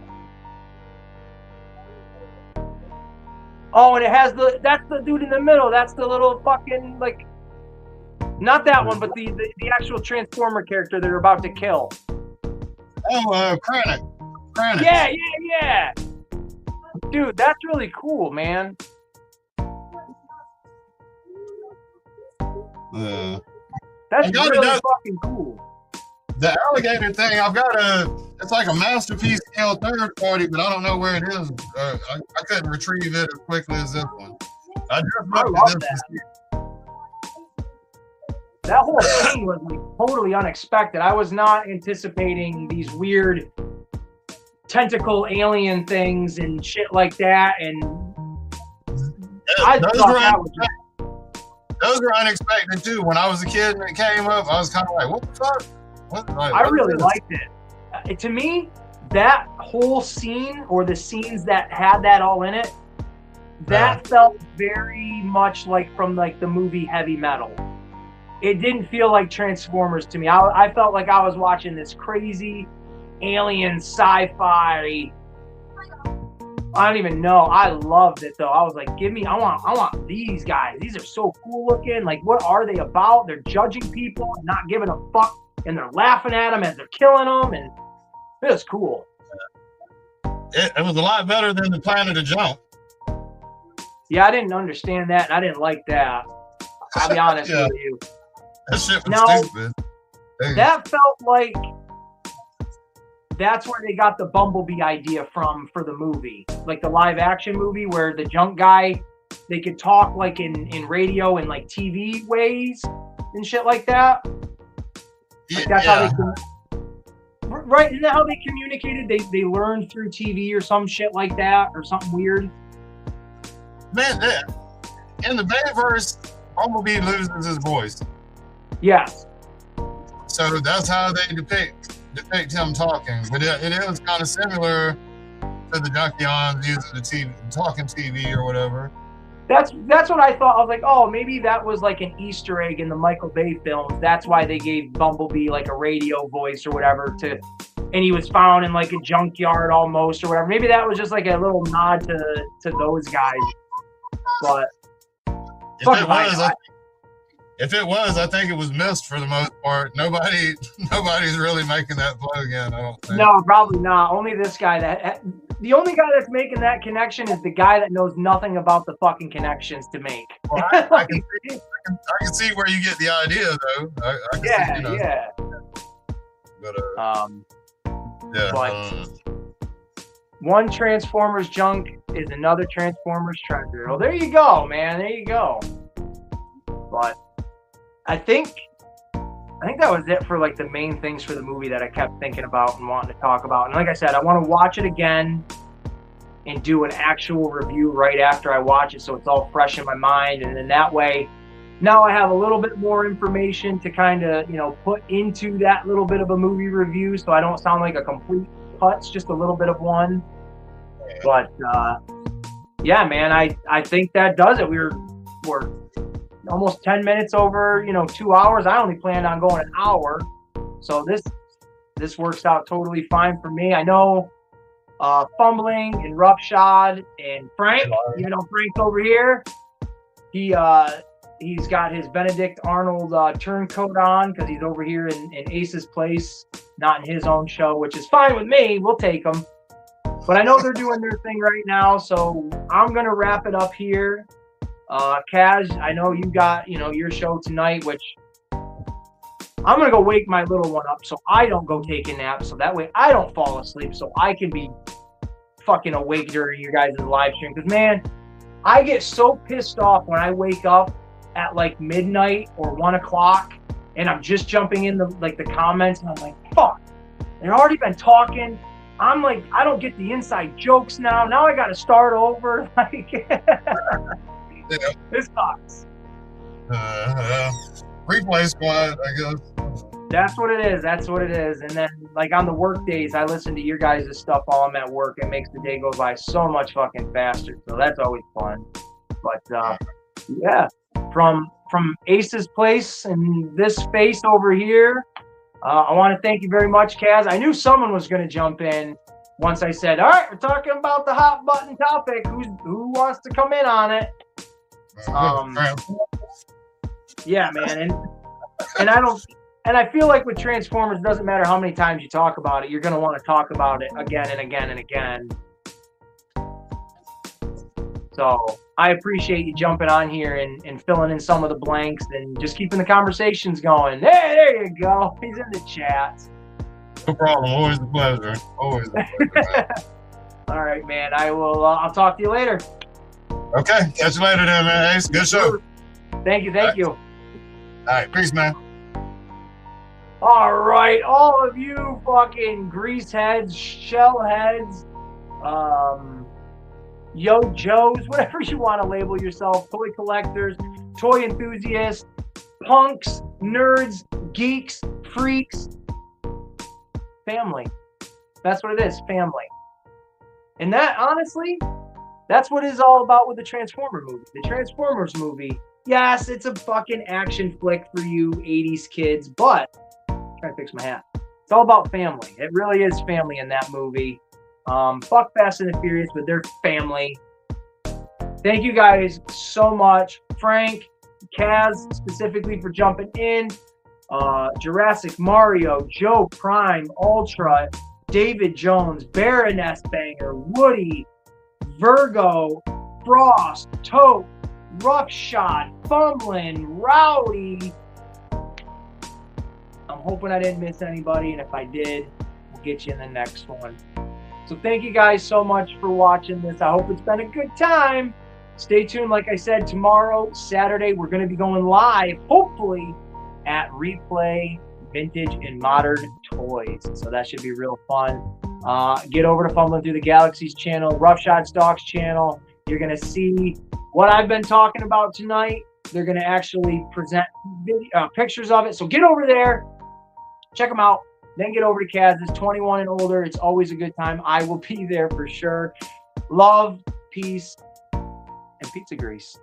Oh, and it has that's the dude in the middle. That's the little fucking, like, not that one, but the actual Transformer character they're about to kill. Oh, Kranich. Yeah. Dude, that's really cool, man. That's really fucking cool. The alligator thing, it's like a masterpiece scale third party, but I don't know where it is. I couldn't retrieve it as quickly as this one. I love that. That whole thing was like totally unexpected. I was not anticipating these weird tentacle alien things and shit like that. And those were unexpected too. When I was a kid and it came up, I was kind of like, what the fuck? I really liked it. To me, that whole scene, or the scenes that had that all in it, that felt very much like from like the movie Heavy Metal. It didn't feel like Transformers to me. I felt like I was watching this crazy alien sci-fi. I don't even know. I loved it though. I was like, I want these guys. These are so cool looking. Like, what are they about? They're judging people and not giving a fuck, and they're laughing at them as they're killing them, and it was cool. It was a lot better than the Planet of Jump. Yeah, I didn't understand that, and I didn't like that. I'll be honest with you. That shit was stupid. That felt like that's where they got the Bumblebee idea from for the movie. Like the live action movie where the junk guy, they could talk like in radio and like TV ways and shit like that. Like that's how they right, isn't that how they communicated? They learned through TV or some shit like that, or something weird. Man, in the Bayverse, Bumblebee loses his voice. Yes. So that's how they depict him talking. But it is kind of similar to the Junkions using the TV, talking TV or whatever. That's what I thought. I was like, oh, maybe that was like an Easter egg in the Michael Bay films. That's why they gave Bumblebee like a radio voice or whatever and he was found in like a junkyard almost or whatever. Maybe that was just like a little nod to those guys. But if it was, I think it was missed for the most part. Nobody's really making that plug in, I don't think. No, probably not. Only this guy the only guy that's making that connection is the guy that knows nothing about the fucking connections to make. Well, I can see where you get the idea, though. I can see, yeah. But, one Transformers junk is another Transformers treasure. Well, there you go, man. There you go. But I think that was it for like the main things for the movie that I kept thinking about and wanting to talk about. And like I said, I want to watch it again and do an actual review right after I watch it, so it's all fresh in my mind. And then that way, now I have a little bit more information to kind of, put into that little bit of a movie review, so I don't sound like a complete putz, just a little bit of one. But yeah, man, I think that does it. We're almost 10 minutes over, 2 hours. I only planned on going an hour. So this works out totally fine for me. I know Fumbling and Roughshod and Frank, even though Frank's over here, he's got his Benedict Arnold turncoat on because he's over here in Ace's place, not in his own show, which is fine with me. We'll take them. But I know they're doing their thing right now, so I'm going to wrap it up here. Kaz, I know you got, your show tonight, which I'm going to go wake my little one up so I don't go take a nap, so that way I don't fall asleep, so I can be fucking awake during your guys' live stream. Because, man, I get so pissed off when I wake up at like midnight or 1 o'clock and I'm just jumping in the comments and I'm like, fuck, they've already been talking. I'm like, I don't get the inside jokes now. Now I got to start over. Like, this sucks. Replay squad, I guess. That's what it is. That's what it is. And then, like, on the work days, I listen to your guys' stuff while I'm at work. It makes the day go by so much fucking faster. So that's always fun. But, yeah, from Ace's place and this face over here, I want to thank you very much, Kaz. I knew someone was going to jump in once I said, all right, we're talking about the hot button topic. Who wants to come in on it? Yeah, man. And I feel like with Transformers, it doesn't matter how many times you talk about it, you're going to want to talk about it again and again and again. So I appreciate you jumping on here and filling in some of the blanks and just keeping the conversations going. Hey, there you go. He's in the chat. No problem. Always a pleasure. Always a pleasure. All right, man. I'll talk to you later. Okay. Catch you later then, man. Ace, good show. Thank you. All right, peace, man. All right, all of you fucking grease heads, shell heads, yo Joes, whatever you want to label yourself, toy collectors, toy enthusiasts, punks, nerds, geeks, freaks, family. That's what it is, family. And that, honestly, that's what it's all about with the Transformer movie. The Transformers movie, yes, it's a fucking action flick for you 80s kids, but I'm trying to fix my hat. It's all about family. It really is family in that movie. Fuck Fast and the Furious, but they're family. Thank you guys so much. Frank, Kaz, specifically for jumping in. Jurassic, Mario, Joe Prime, Ultra, David Jones, Baroness Banger, Woody, Virgo, Frost, Tote, Roughshot, Fumbling, Rowdy. I'm hoping I didn't miss anybody, and if I did, we'll get you in the next one. So thank you guys so much for watching this. I hope it's been a good time. Stay tuned. Like I said, tomorrow, Saturday, we're going to be going live, hopefully, at Replay Vintage and Modern Toys. So that should be real fun. Get over to Fumbling Through the Galaxies channel, Roughshot Stalks channel. You're going to see what I've been talking about tonight. They're going to actually present pictures of it. So get over there, check them out. Then get over to Kaz. It's 21 and older. It's always a good time. I will be there for sure. Love, peace, and pizza grease.